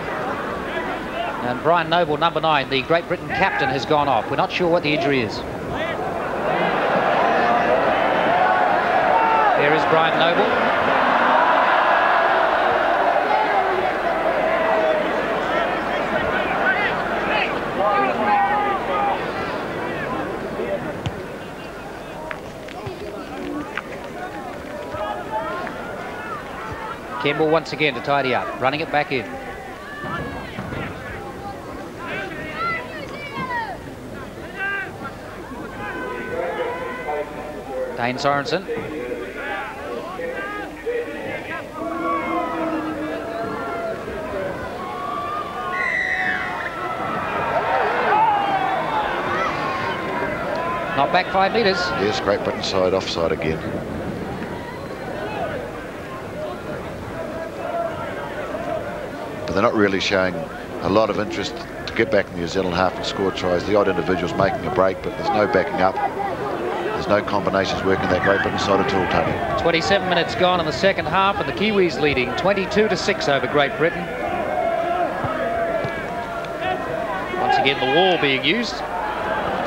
And Brian Noble, number 9, the Great Britain captain, has gone off. We're not sure what the injury is. There is Brian Noble. Kemble once again to tidy up, running it back in. Dane Sorensen. Not back 5 metres. Yes, Great Britain side offside again. But they're not really showing a lot of interest to get back in New Zealand half and score tries. The odd individuals making a break, but there's no backing up. There's no combinations working that Great Britain side at all, Tony. 27 minutes gone in the second half, and the Kiwis leading 22-6 over Great Britain. Once again, the wall being used.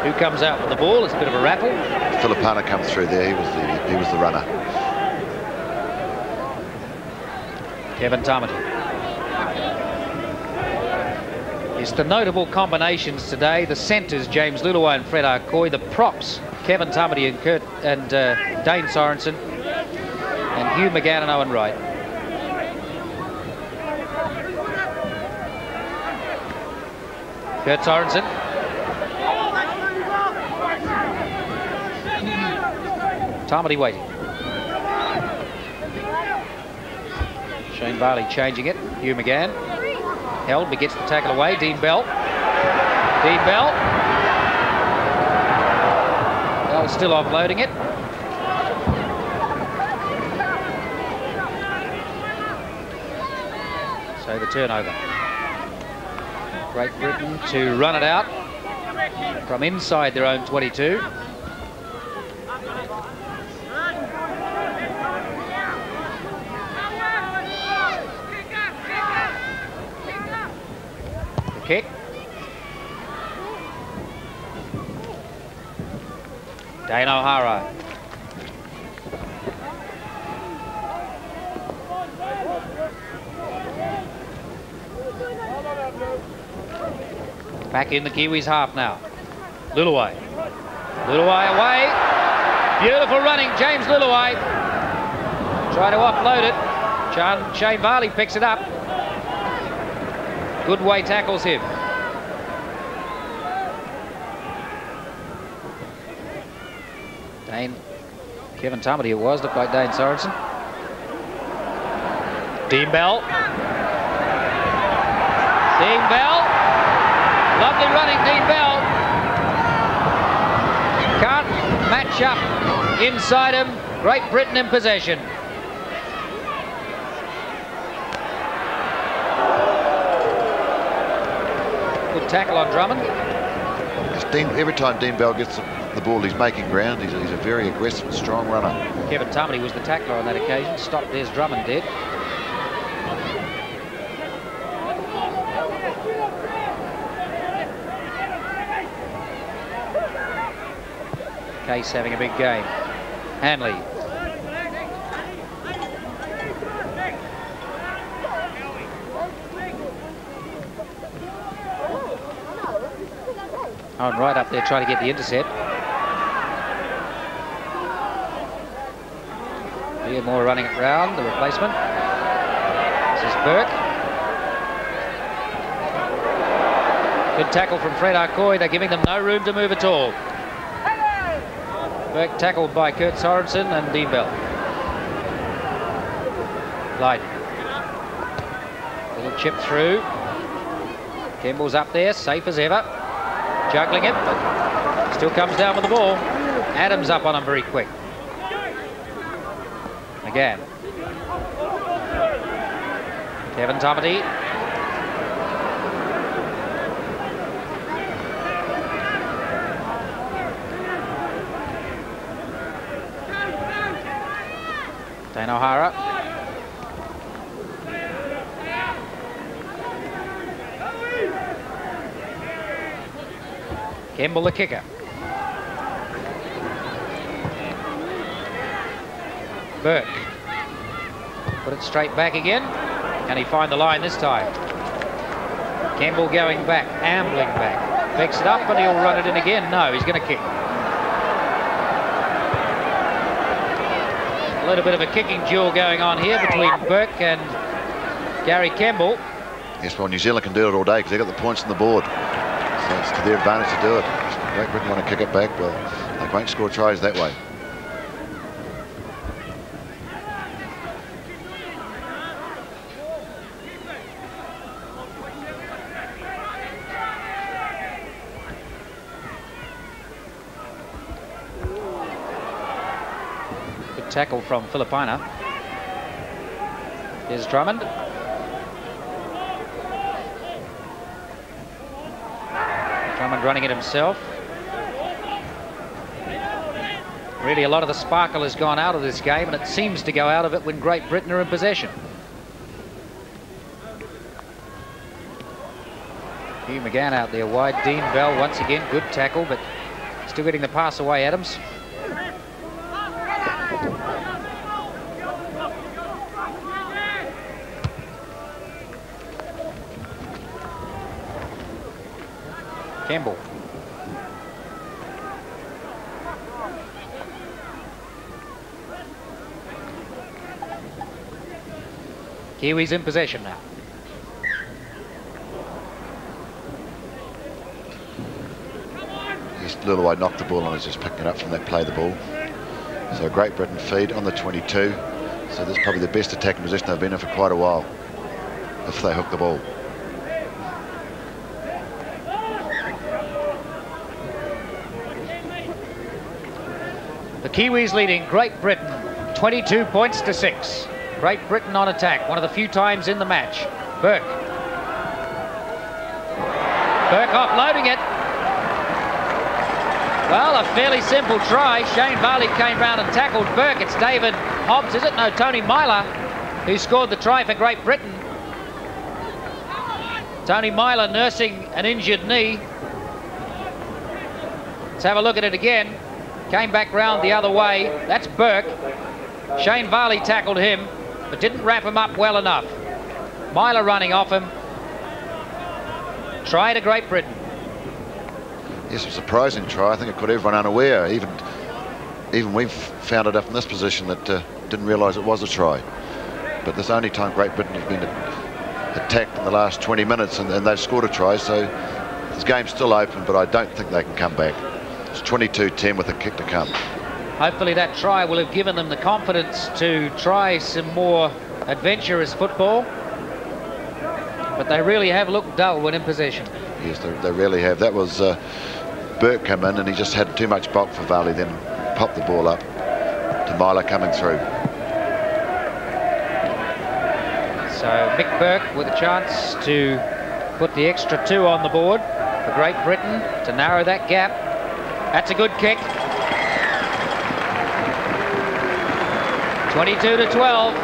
Who comes out with the ball? It's a bit of a raffle. Filipana comes through there. He was the runner. Kevin Tamati. It's the notable combinations today. The centres, James Luluai and Fred Arcoy. The props, Kevin Tamati and Dane Sorensen. And Hugh McGann and Owen Wright. Kurt Sorensen. Tamati waiting. Shane Barley changing it. Hugh McGann. Held, but gets the tackle away. Dean Bell. Dean Bell. Bell still offloading it. So the turnover. Great Britain to run it out from inside their own 22. Kick. Dane O'Hara. Back in the Kiwis half now. Luluai. Luluai away. Beautiful running, James Luluai. Trying to offload it. Shane Varley picks it up. Goodway tackles him. Kevin Tamati it was, looked like Dane Sorensen. Dean Bell. Dean Bell. Lovely running, Dean Bell. Can't match up inside him. Great Britain in possession. Good tackle on Drummond. Every time Dean Bell gets the ball, he's making ground. He's a very aggressive and strong runner. Kevin Tumley was the tackler on that occasion. Stopped, there's Drummond dead. Case having a big game. Hanley. On right up there trying to get the intercept. Moore running it round, the replacement. This is Burke. Good tackle from Fred Arcoy. They're giving them no room to move at all. Burke tackled by Kurt Sorensen and Dean Bell. Lydon. Little chip through. Kemble's up there, safe as ever. Juggling it, but still comes down with the ball. Adams up on him very quick. Again. Kevin Tumley. Dane O'Hara. Kemble the kicker. Burke. Put it straight back again. Can he find the line this time? Kemble going back, ambling back. Picks it up and he'll run it in again. No, he's going to kick. A little bit of a kicking duel going on here between Burke and Gary Kemble. Yes, well, New Zealand can do it all day because they've got the points on the board. So it's to their advantage to do it. Great Britain want to kick it back, well, they won't score tries that way. Good tackle from Filipina. Here's Drummond. Drummond running it himself. Really, a lot of the sparkle has gone out of this game, and it seems to go out of it when Great Britain are in possession. Hugh McGann out there wide. Dean Bell once again, good tackle, but still getting the pass away, Adams. Kemble. Kiwis in possession now. Just Lillaway knocked the ball and is just picking it up from that play the ball. So Great Britain feed on the 22. So this is probably the best attacking position they've been in for quite a while, if they hook the ball. The Kiwis leading Great Britain 22 points to 6. Great Britain on attack, one of the few times in the match. Burke. Burke offloading it. Well, a fairly simple try. Shane Varley came round and tackled Burke. It's David Hobbs, is it? No, Tony Myler, who scored the try for Great Britain. Tony Myler nursing an injured knee. Let's have a look at it again. Came back round the other way. That's Burke. Shane Varley tackled him, but didn't wrap him up well enough. Myler running off him. Try to Great Britain. Yes, a surprising try. I think it caught everyone unaware. Even we've found it up in this position that didn't realise it was a try. But this is the only time Great Britain has been attacked in the last 20 minutes and they've scored a try. So this game's still open, but I don't think they can come back. It's 22-10 with a kick to come. Hopefully that try will have given them the confidence to try some more adventurous football. But they really have looked dull when in possession. Yes, they really have. That was Burke come in and he just had too much bulk for Varley, then popped the ball up to to Myler coming through. So Mick Burke with a chance to put the extra 2 on the board for Great Britain to narrow that gap. That's a good kick. 22-12.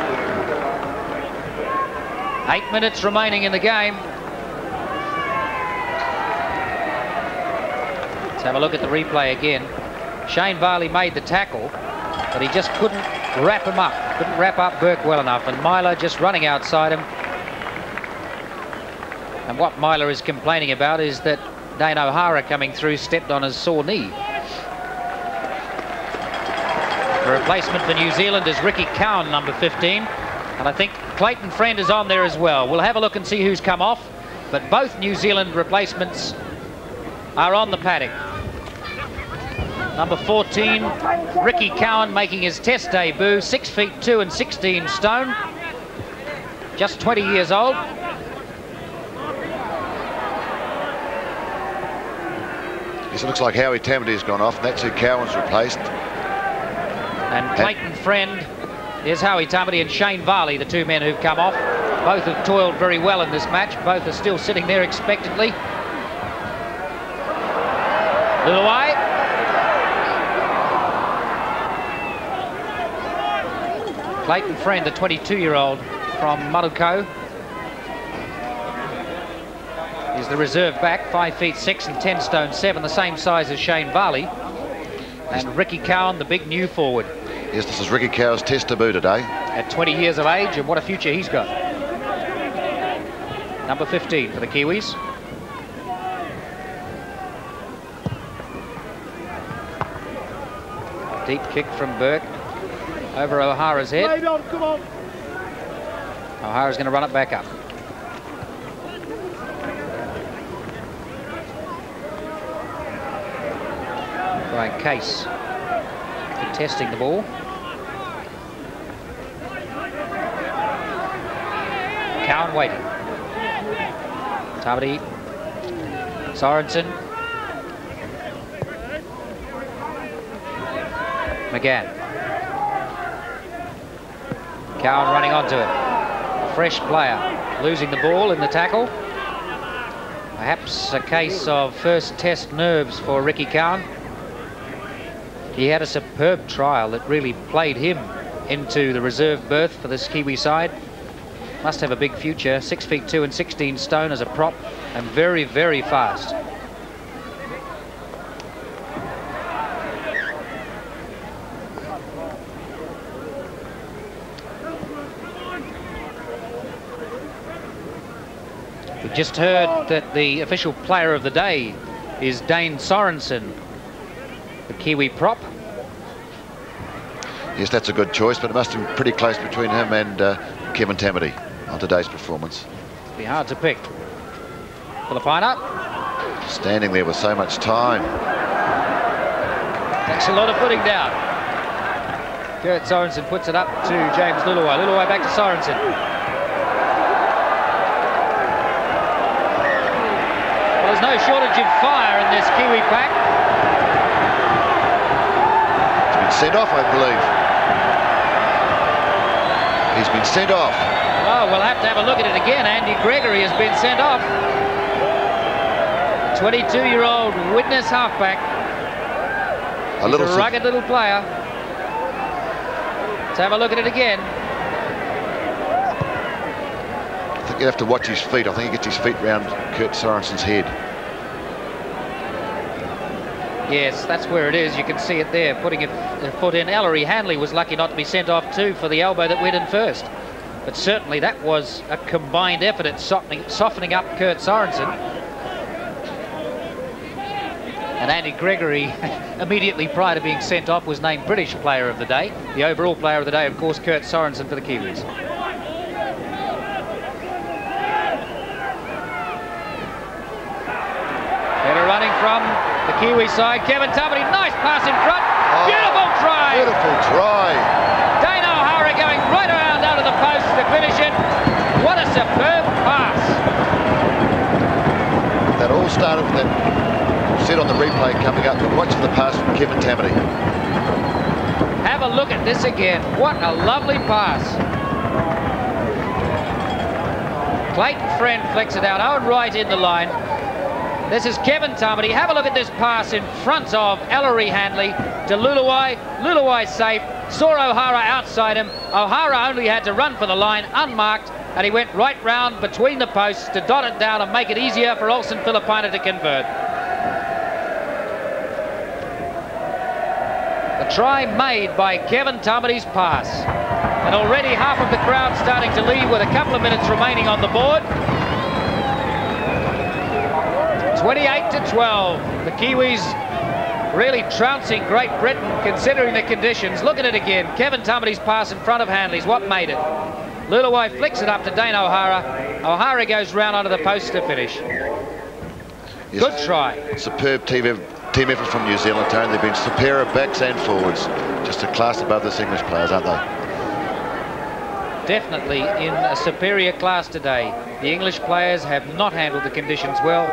8 minutes remaining in the game. Let's have a look at the replay again. Shane Varley made the tackle, but he just couldn't wrap him up. Couldn't wrap up Burke well enough, and Myler just running outside him. And what Myler is complaining about is that Dane O'Hara coming through stepped on his sore knee. The replacement for New Zealand is Ricky Cowan, number 15. And I think Clayton Friend is on there as well. We'll have a look and see who's come off. But both New Zealand replacements are on the paddock. Number 14, Ricky Cowan, making his test debut, 6 feet 2 and 16 stone. Just 20 years old. Yes, it looks like Howie Tamati has gone off, and that's who Cowan's replaced. And Clayton Friend, there's Howie Tamati and Shane Varley, the 2 men who've come off. Both have toiled very well in this match. Both are still sitting there expectantly. Little away. Clayton Friend, the 22-year-old from Maruko, is the reserve back, 5 feet 6 and 10 stone 7, the same size as Shane Varley. And Ricky Cowan, the big new forward. Yes, this is Ricky Cowan's test debut today. At 20 years of age, and what a future he's got. Number 15 for the Kiwis. Deep kick from Burke over O'Hara's head. Come on. O'Hara's going to run it back up. Brian Case contesting the ball. Cowan waiting. Tamati, Sorensen, McGann. Cowan running onto it. A fresh player losing the ball in the tackle. Perhaps a case of first test nerves for Ricky Cowan. He had a superb trial that really played him into the reserve berth for this Kiwi side. Must have a big future. 6 feet 2 and 16 stone as a prop, and very, very fast. We just heard that the official player of the day is Dane Sorensen, the Kiwi prop. Yes, that's a good choice, but it must have been pretty close between him and Kevin Tamati on today's performance. Be hard to pick. Filipina. Standing there with so much time. Takes a lot of putting down. Kurt Sorensen puts it up to James Luluwai. Luluwai back to Sorensen. Well, there's no shortage of fire in this Kiwi pack. He's been sent off, I believe. He's been sent off. Oh, we'll have to have a look at it again. Andy Gregory has been sent off. 22-year-old Widnes halfback. He's a rugged little player. Let's have a look at it again. I think you have to watch his feet. I think he gets his feet round Kurt Sorensen's head. Yes, that's where it is. You can see it there, putting a foot in. Ellery Hanley was lucky not to be sent off too for the elbow that went in first. But certainly that was a combined effort at softening up Kurt Sorensen. And Andy Gregory, immediately prior to being sent off, was named British Player of the Day. The overall Player of the Day, of course, Kurt Sorensen for the Kiwis. Better running from the Kiwi side. Kevin Tamati, nice pass in front. Oh, beautiful try. Beautiful try. Dane O'Hara going right around out of the post to finish it. What a superb pass. That all started with that set on the replay coming up, but watch the pass from Kevin Tamati. Have a a look at this again. What a lovely pass. Clayton Friend flicks it out. Owen Wright in the line. This is Kevin Tamati. Have a look at this pass in front of Ellery Handley to Luluai. Luluai safe. Saw O'Hara outside him. O'Hara only had to run for the line unmarked, and he went right round between the posts to dot it down and make it easier for Olsen Filipina to convert. The try made by Kevin Tamati's pass. And already half of the crowd starting to leave with a couple of minutes remaining on the board. 28-12. The Kiwis really trouncing Great Britain considering the conditions. Look at it again. Kevin Tamati's pass in front of Handley's. What made it? Luluai flicks it up to Dane O'Hara. O'Hara goes round onto the post to finish. Yes. Good try. Superb team effort from New Zealand, Tony. They've been superior backs and forwards. Just a class above this English players, aren't they? Definitely in a superior class today. The English players have not handled the conditions well.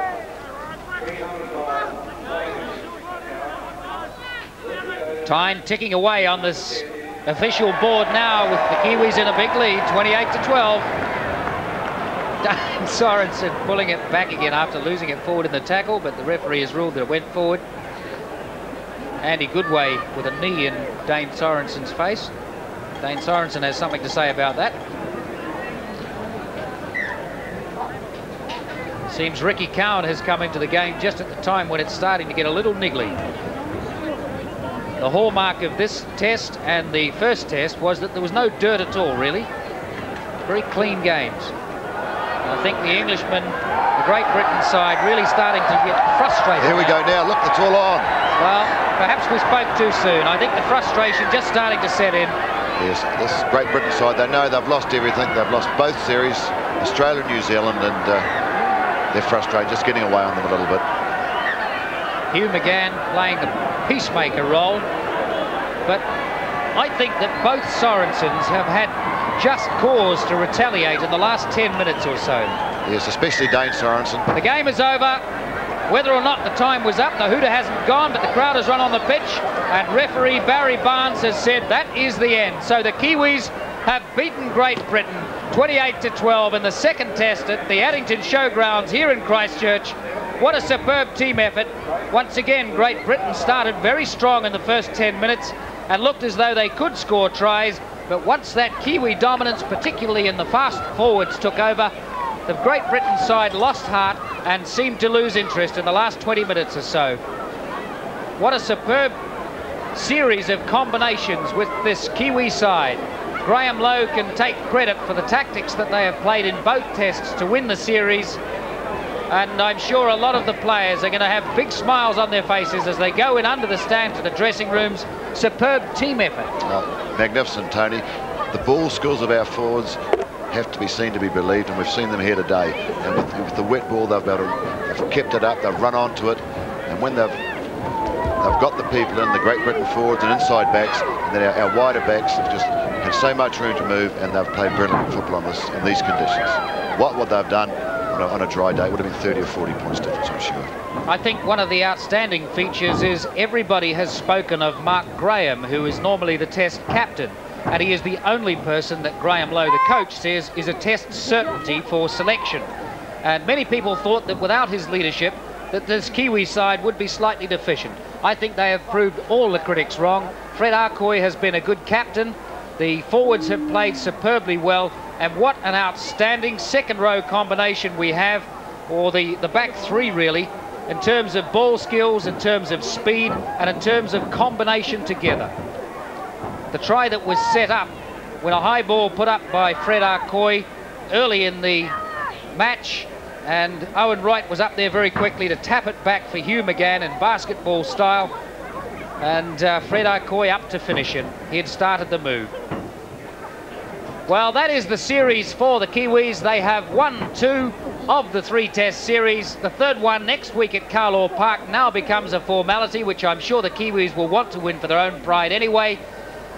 Time ticking away on this official board now with the Kiwis in a big lead, 28-12. Dane Sorensen pulling it back again after losing it forward in the tackle, but the referee has ruled that it went forward. Andy Goodway with a knee in Dane Sorensen's face. Dane Sorensen has something to say about that. Seems Ricky Cowan has come into the game just at the time when it's starting to get a little niggly. The hallmark of this test and the first test was that there was no dirt at all, really. Very clean games. I think the Englishmen, the Great Britain side, really starting to get frustrated. Here we go now. Look, it's all on. Well, perhaps we spoke too soon. I think the frustration just starting to set in. Yes, this Great Britain side, they know they've lost everything. They've lost both series, Australia and New Zealand, and they're frustrated, just getting away on them a little bit. Hugh McGann playing the peacemaker role, but I think that both Sorensens have had just cause to retaliate in the last 10 minutes or so. Yes, especially Dane Sorensen. The game is over. Whether or not the time was up, the hooter hasn't gone, but the crowd has run on the pitch, and referee Barry Barnes has said that is the end. So the Kiwis have beaten Great Britain 28-12 in the second test at the Addington Showgrounds here in Christchurch. What a superb team effort. Once again, Great Britain started very strong in the first 10 minutes and looked as though they could score tries, but once that Kiwi dominance, particularly in the fast forwards, took over, the Great Britain side lost heart and seemed to lose interest in the last 20 minutes or so. What a superb series of combinations with this Kiwi side. Graham Lowe can take credit for the tactics that they have played in both tests to win the series. And I'm sure a lot of the players are going to have big smiles on their faces as they go in under the stand to the dressing rooms. Superb team effort. Oh, magnificent, Tony. The ball skills of our forwards have to be seen to be believed, and we've seen them here today. And with the wet ball, they've kept it up, they've run onto it, and when they've got the people in, the Great Britain forwards and inside backs, and then our wider backs have just had so much room to move, and they've played brilliant football in these conditions. What they've done on a dry day would have been 30 or 40 points difference, I'm sure. I think one of the outstanding features is everybody has spoken of Mark Graham, who is normally the test captain. And he is the only person that Graham Lowe, the coach, says is a test certainty for selection. And many people thought that without his leadership, that this Kiwi side would be slightly deficient. I think they have proved all the critics wrong. Fred Arcoy has been a good captain. The forwards have played superbly well. And what an outstanding second row combination we have, or the back three really, in terms of ball skills, in terms of speed, and in terms of combination together. The try that was set up when a high ball put up by Fred Arcoy early in the match, and Owen Wright was up there very quickly to tap it back for Hugh McGann in basketball style, and Fred Arcoy up to finish it. He had started the move. Well, that is the series for the Kiwis. They have won 2 of the 3 test series. The third one next week at Carlaw Park now becomes a formality, which I'm sure the Kiwis will want to win for their own pride anyway.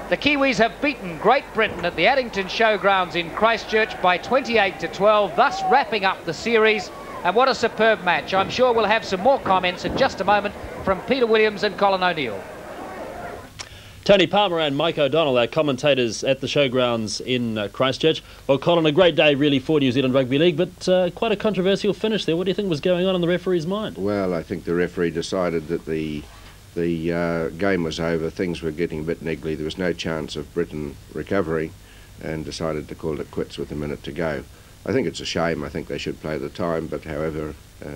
The Kiwis have beaten Great Britain at the Addington Showgrounds in Christchurch by 28-12, thus wrapping up the series. And what a superb match. I'm sure we'll have some more comments in just a moment from Peter Williams and Colin O'Neill. Tony Palmer and Mike O'Donnell, our commentators at the showgrounds in Christchurch. Well, Colin, a great day really for New Zealand Rugby League, but quite a controversial finish there. What do you think was going on in the referee's mind? Well, I think the referee decided that the game was over, things were getting a bit niggly, there was no chance of Britain recovering, and decided to call it quits with a minute to go. I think it's a shame. I think they should play the time, but however,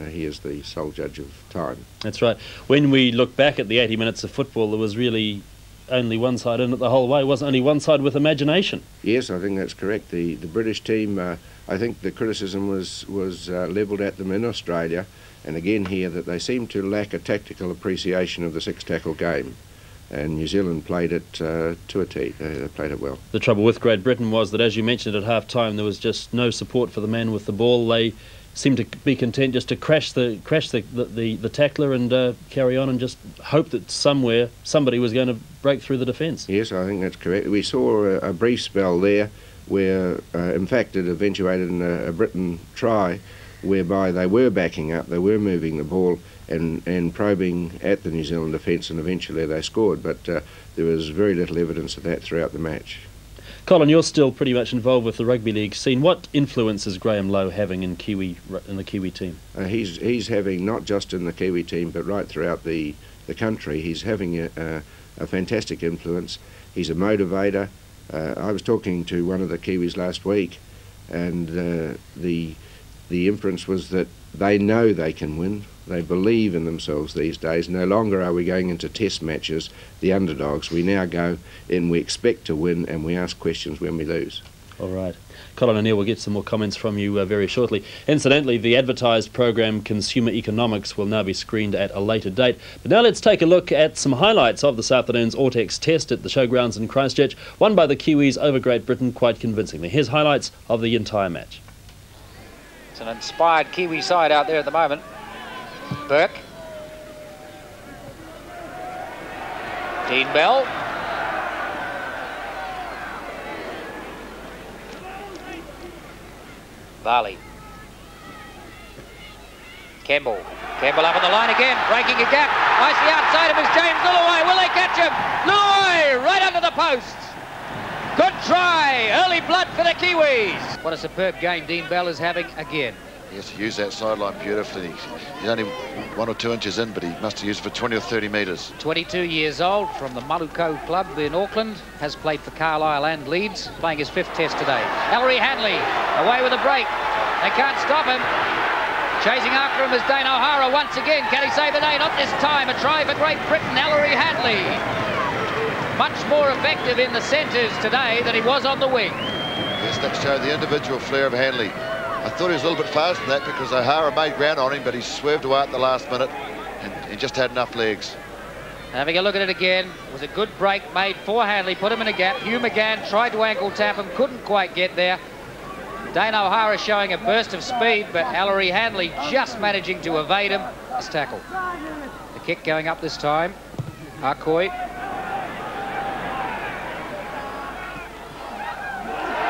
he is the sole judge of time. That's right. When we look back at the 80 minutes of football, there was really only one side in it the whole way. It wasn't only one side with imagination. Yes, I think that's correct. The British team, I think the criticism was levelled at them in Australia, and again here, that they seem to lack a tactical appreciation of the six-tackle game. And New Zealand played it to a T. They played it well. The trouble with Great Britain was that, as you mentioned at half-time, there was just no support for the man with the ball. They seemed to be content just to crash the tackler and carry on and just hope that somewhere somebody was going to break through the defence. Yes, I think that's correct. We saw a brief spell there where, in fact, it eventuated in a Britain try whereby they were backing up, they were moving the ball and probing at the New Zealand defence, and eventually they scored, but there was very little evidence of that throughout the match. Colin, you're still pretty much involved with the rugby league scene. What influence is Graham Lowe having in the Kiwi team? He's having, not just in the Kiwi team, but right throughout the country. He's having a fantastic influence. He's a motivator. I was talking to one of the Kiwis last week, and the inference was that they know they can win. They believe in themselves these days. No longer are we going into test matches, the underdogs. We now go in, we expect to win, and we ask questions when we lose. All right. Colin O'Neill, we'll get some more comments from you very shortly. Incidentally, the advertised program Consumer Economics will now be screened at a later date. But now let's take a look at some highlights of this afternoon's Ortex test at the showgrounds in Christchurch, won by the Kiwis over Great Britain quite convincingly. Here's highlights of the entire match. It's an inspired Kiwi side out there at the moment. Burke. Dean Bell. Varley. Campbell. Campbell up on the line again, breaking a gap. Nicely outside of his James Luluai. Will they catch him? Luluai right under the posts. Good try. Early blood for the Kiwis. What a superb game Dean Bell is having again. Yes, he used that sideline beautifully. He's only 1 or 2 inches in, but he must have used it for 20 or 30 metres. 22 years old, from the Maluko club in Auckland, has played for Carlisle and Leeds, playing his 5th test today. Ellery Hanley, away with a break. They can't stop him. Chasing after him is Dane O'Hara once again. Can he save the day? Not this time. A try for Great Britain, Ellery Hanley. Much more effective in the centres today than he was on the wing. Yes, that showed the individual flair of Hanley. I thought he was a little bit faster than that because O'Hara made ground on him, but he swerved away at the last minute and he just had enough legs. Having a look at it again, it was a good break made for Hanley, put him in a gap. Hugh McGann tried to ankle tap him, couldn't quite get there. Dane O'Hara showing a burst of speed, but Ellery Hanley just managing to evade him. This tackle. The kick going up this time. Arcoy.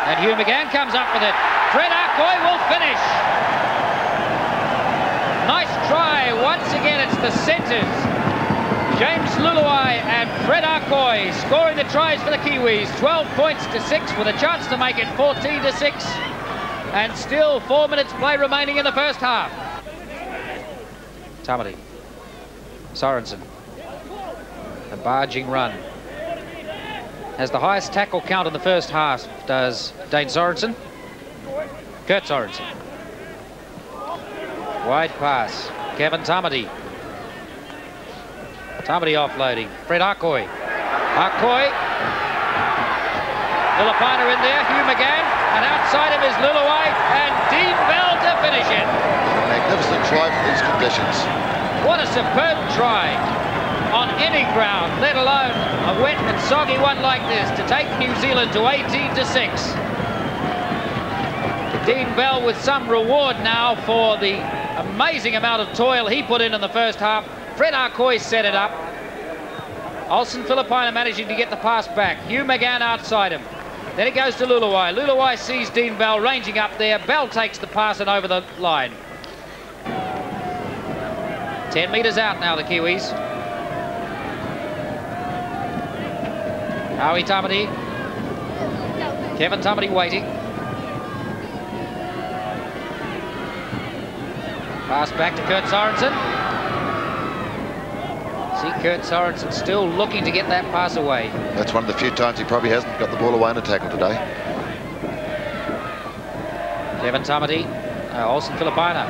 And Hugh McGann comes up with it. Fred Arcoy will finish. Nice try. Once again, it's the centres. James Luluai and Fred Arcoy scoring the tries for the Kiwis. 12 points to 6 with a chance to make it 14 to 6. And still 4 minutes play remaining in the first half. Tamati. Sorensen. A barging run. Has the highest tackle count in the first half, does Dane Sorensen. Kurt Sorensen. Wide pass. Kevin Tamati. Tamati offloading. Fred Arcoy. Arcoy. Filipina in there. Hugh McGann. And outside him is Luluai. And Dean Bell to finish it. Magnificent try for these conditions. What a superb try on any ground, let alone a wet and soggy one like this, to take New Zealand to 18 to 6. Dean Bell with some reward now for the amazing amount of toil he put in the first half. Fred Arcoy set it up. Olsen Filipina managing to get the pass back. Hugh McGann outside him. Then it goes to Luluai. Luluai sees Dean Bell ranging up there. Bell takes the pass and over the line. 10 metres out now, the Kiwis. Howie Tamati. Kevin Tamati waiting. Pass back to Kurt Sorensen. See Kurt Sorensen still looking to get that pass away. That's one of the few times he probably hasn't got the ball away in a tackle today. Kevin Tamati. Olsen Filipina.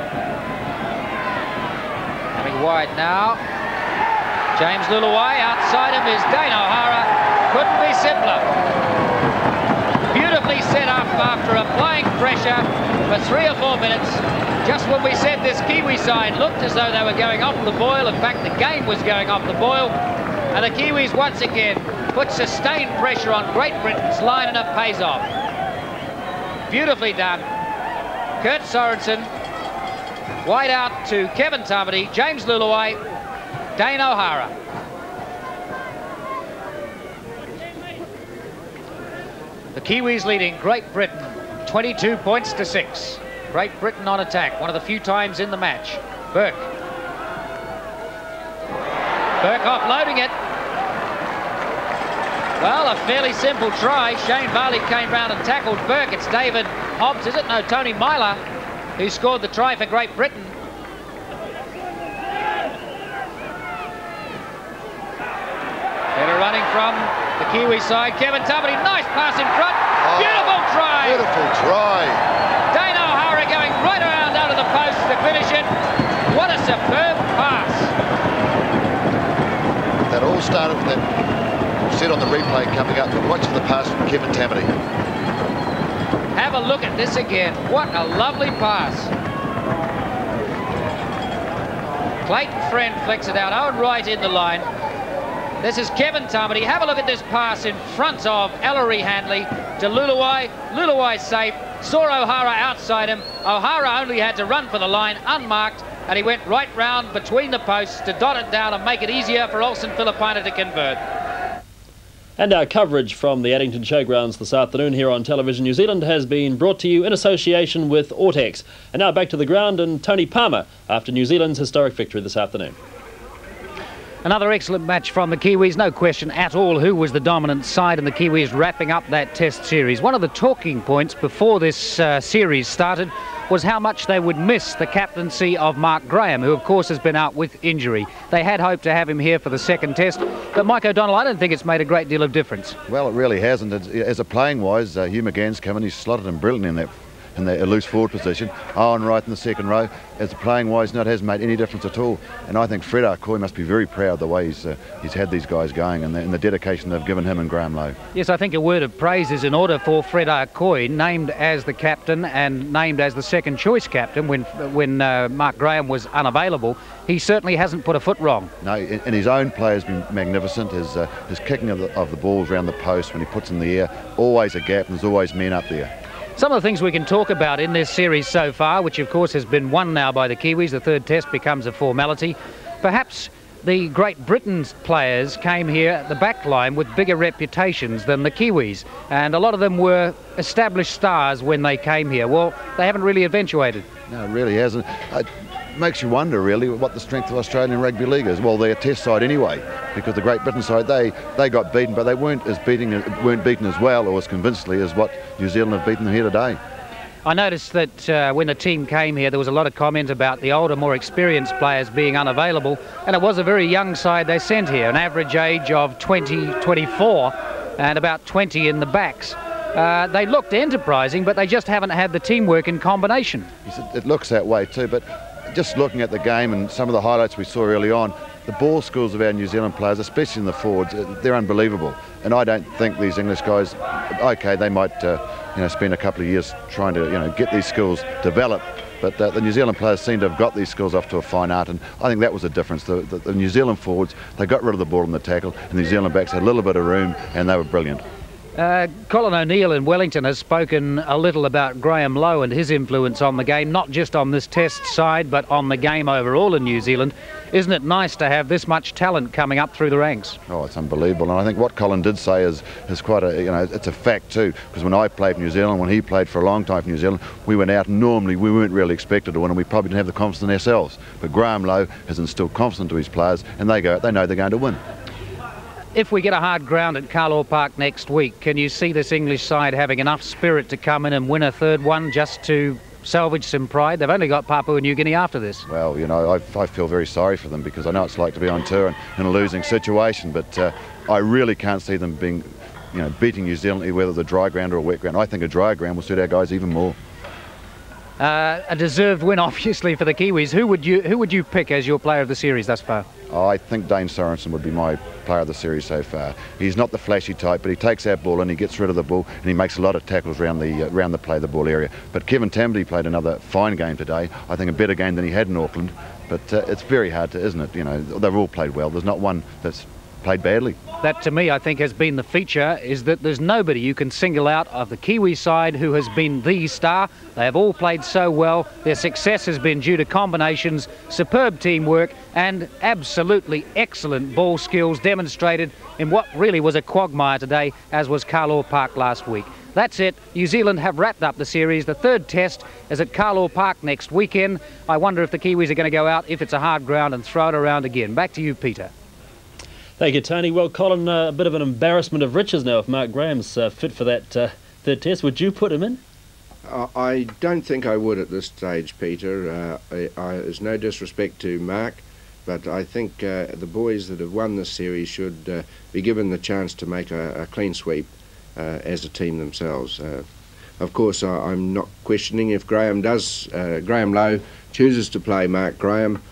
Coming wide now. James Luluwai. Outside him is Dane O'Hara. Couldn't be simpler. Beautifully set up after applying pressure for 3 or 4 minutes. Just when we said this Kiwi side looked as though they were going off the boil. In fact, the game was going off the boil. And the Kiwis once again put sustained pressure on Great Britain's line, and it pays off. Beautifully done. Kurt Sorensen, wide out to Kevin Tamati, James Luluwai, Dane O'Hara. The Kiwis leading Great Britain 22 points to 6. Great Britain on attack, one of the few times in the match. Burke. Burke offloading it. Well, a fairly simple try. Shane Varley came round and tackled Burke. It's David Hobbs, is it? No, Tony Myler, who scored the try for Great Britain. Better running from the Kiwi side. Kevin Tamati, nice pass in front. Oh, beautiful try. Beautiful try. Dane O'Hara going right around out of the post to finish it. What a superb pass. That all started with that set on the replay coming up, but watching the pass from Kevin Tamati. Have a look at this again. What a lovely pass. Clayton Friend flicks it out. Owen Wright in the line. This is Kevin Tamati. Have a look at this pass in front of Ellery Handley to Luluwai. Luluwai safe. Saw O'Hara outside him. O'Hara only had to run for the line unmarked, and he went right round between the posts to dot it down and make it easier for Olsen Filipina to convert. And our coverage from the Addington Showgrounds this afternoon here on Television New Zealand has been brought to you in association with Ortex. And now back to the ground and Tony Palmer after New Zealand's historic victory this afternoon. Another excellent match from the Kiwis, no question at all who was the dominant side, and the Kiwis wrapping up that test series. One of the talking points before this series started was how much they would miss the captaincy of Mark Graham, who of course has been out with injury. They had hoped to have him here for the second test, but Mike O'Donnell, I don't think it's made a great deal of difference. Well, it really hasn't. As a playing wise, Hugh McGann's come in, he's slotted him brilliantly in that loose forward position. Owen Wright in the second row. As a playing wise, it hasn't made any difference at all. And I think Fred Arcoy must be very proud of the way he's had these guys going and the dedication they've given him and Graham Lowe. Yes, I think a word of praise is in order for Fred Arcoy, named as the captain and named as the second choice captain when Mark Graham was unavailable. He certainly hasn't put a foot wrong. No, and his own play has been magnificent. His kicking of the balls around the post when he puts in the air, always a gap, and there's always men up there. Some of the things we can talk about in this series so far, which of course has been won now by the Kiwis, the third test becomes a formality. Perhaps the Great Britain's players came here at the back line with bigger reputations than the Kiwis, and a lot of them were established stars when they came here. Well, they haven't really eventuated. No, it really hasn't. It makes you wonder really what the strength of Australian rugby league is. Well, they're a test side anyway, because the Great Britain side, they got beaten, but they weren't beaten as well or as convincingly as what New Zealand have beaten them here today. I noticed that when the team came here, there was a lot of comment about the older, more experienced players being unavailable, and it was a very young side they sent here, an average age of 24 and about 20 in the backs. They looked enterprising, but they just haven't had the teamwork in combination. It looks that way too, but just looking at the game and some of the highlights we saw early on, the ball skills of our New Zealand players, especially in the forwards, they're unbelievable. And I don't think these English guys, okay, they might spend a couple of years trying to get these skills developed, but the New Zealand players seem to have got these skills off to a fine art, and I think that was the difference. The New Zealand forwards, they got rid of the ball in the tackle, and the New Zealand backs had a little bit of room, and they were brilliant. Colin O'Neill in Wellington has spoken a little about Graham Lowe and his influence on the game, not just on this test side, but on the game overall in New Zealand. Isn't it nice to have this much talent coming up through the ranks? Oh, it's unbelievable. And I think what Colin did say is quite it's a fact too, because when I played for New Zealand, when he played for a long time for New Zealand, we went out and normally we weren't really expected to win, and we probably didn't have the confidence in ourselves. But Graham Lowe has instilled confidence into his players, and they go out, they know they're going to win. If we get a hard ground at Carlaw Park next week, can you see this English side having enough spirit to come in and win a third one just to salvage some pride? They've only got Papua New Guinea after this. Well, you know, I feel very sorry for them because I know it's like to be on tour in a losing situation, but I really can't see them being, you know, beating New Zealand, whether it's a dry ground or a wet ground. I think a dry ground will suit our guys even more. A deserved win, obviously, for the Kiwis. Who would you pick as your player of the series thus far? Oh, I think Dane Sorensen would be my player of the series so far. He's not the flashy type, but he takes that ball and he gets rid of the ball and he makes a lot of tackles around the play of the ball area. But Kevin Tambly played another fine game today. I think a better game than he had in Auckland. But it's very hard to, isn't it? You know, they've all played well. There's not one that's played badly. That, to me, I think has been the feature, is that there's nobody you can single out of the Kiwi side who has been the star. They have all played so well. Their success has been due to combinations, superb teamwork and absolutely excellent ball skills demonstrated in what really was a quagmire today, as was Carlaw Park last week. That's it. New Zealand have wrapped up the series. The third test is at Carlaw Park next weekend. I wonder if the Kiwis are going to go out, if it's a hard ground, and throw it around again. Back to you, Peter. Thank you, Tony. Well, Colin, a bit of an embarrassment of riches now if Mark Graham's fit for that third test. Would you put him in? I don't think I would at this stage, Peter. There's no disrespect to Mark, but I think the boys that have won this series should be given the chance to make a clean sweep as a team themselves. Of course, I'm not questioning if Graham Lowe chooses to play Mark Graham.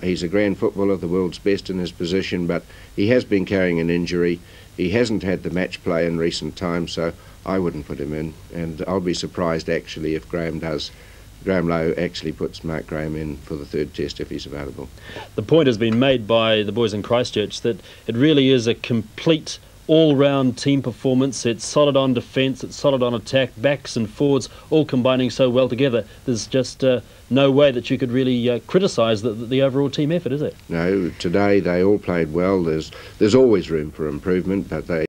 He's a grand footballer, the world's best in his position, but he has been carrying an injury. He hasn't had the match play in recent times, so I wouldn't put him in. And I'll be surprised, actually, if Graham Lowe actually puts Mark Graham in for the third test if he's available. The point has been made by the boys in Christchurch that it really is a complete all-round team performance. It's solid on defence, it's solid on attack, backs and forwards all combining so well together. There's just no way that you could really criticise the overall team effort, is it? No, today they all played well. There's always room for improvement, but they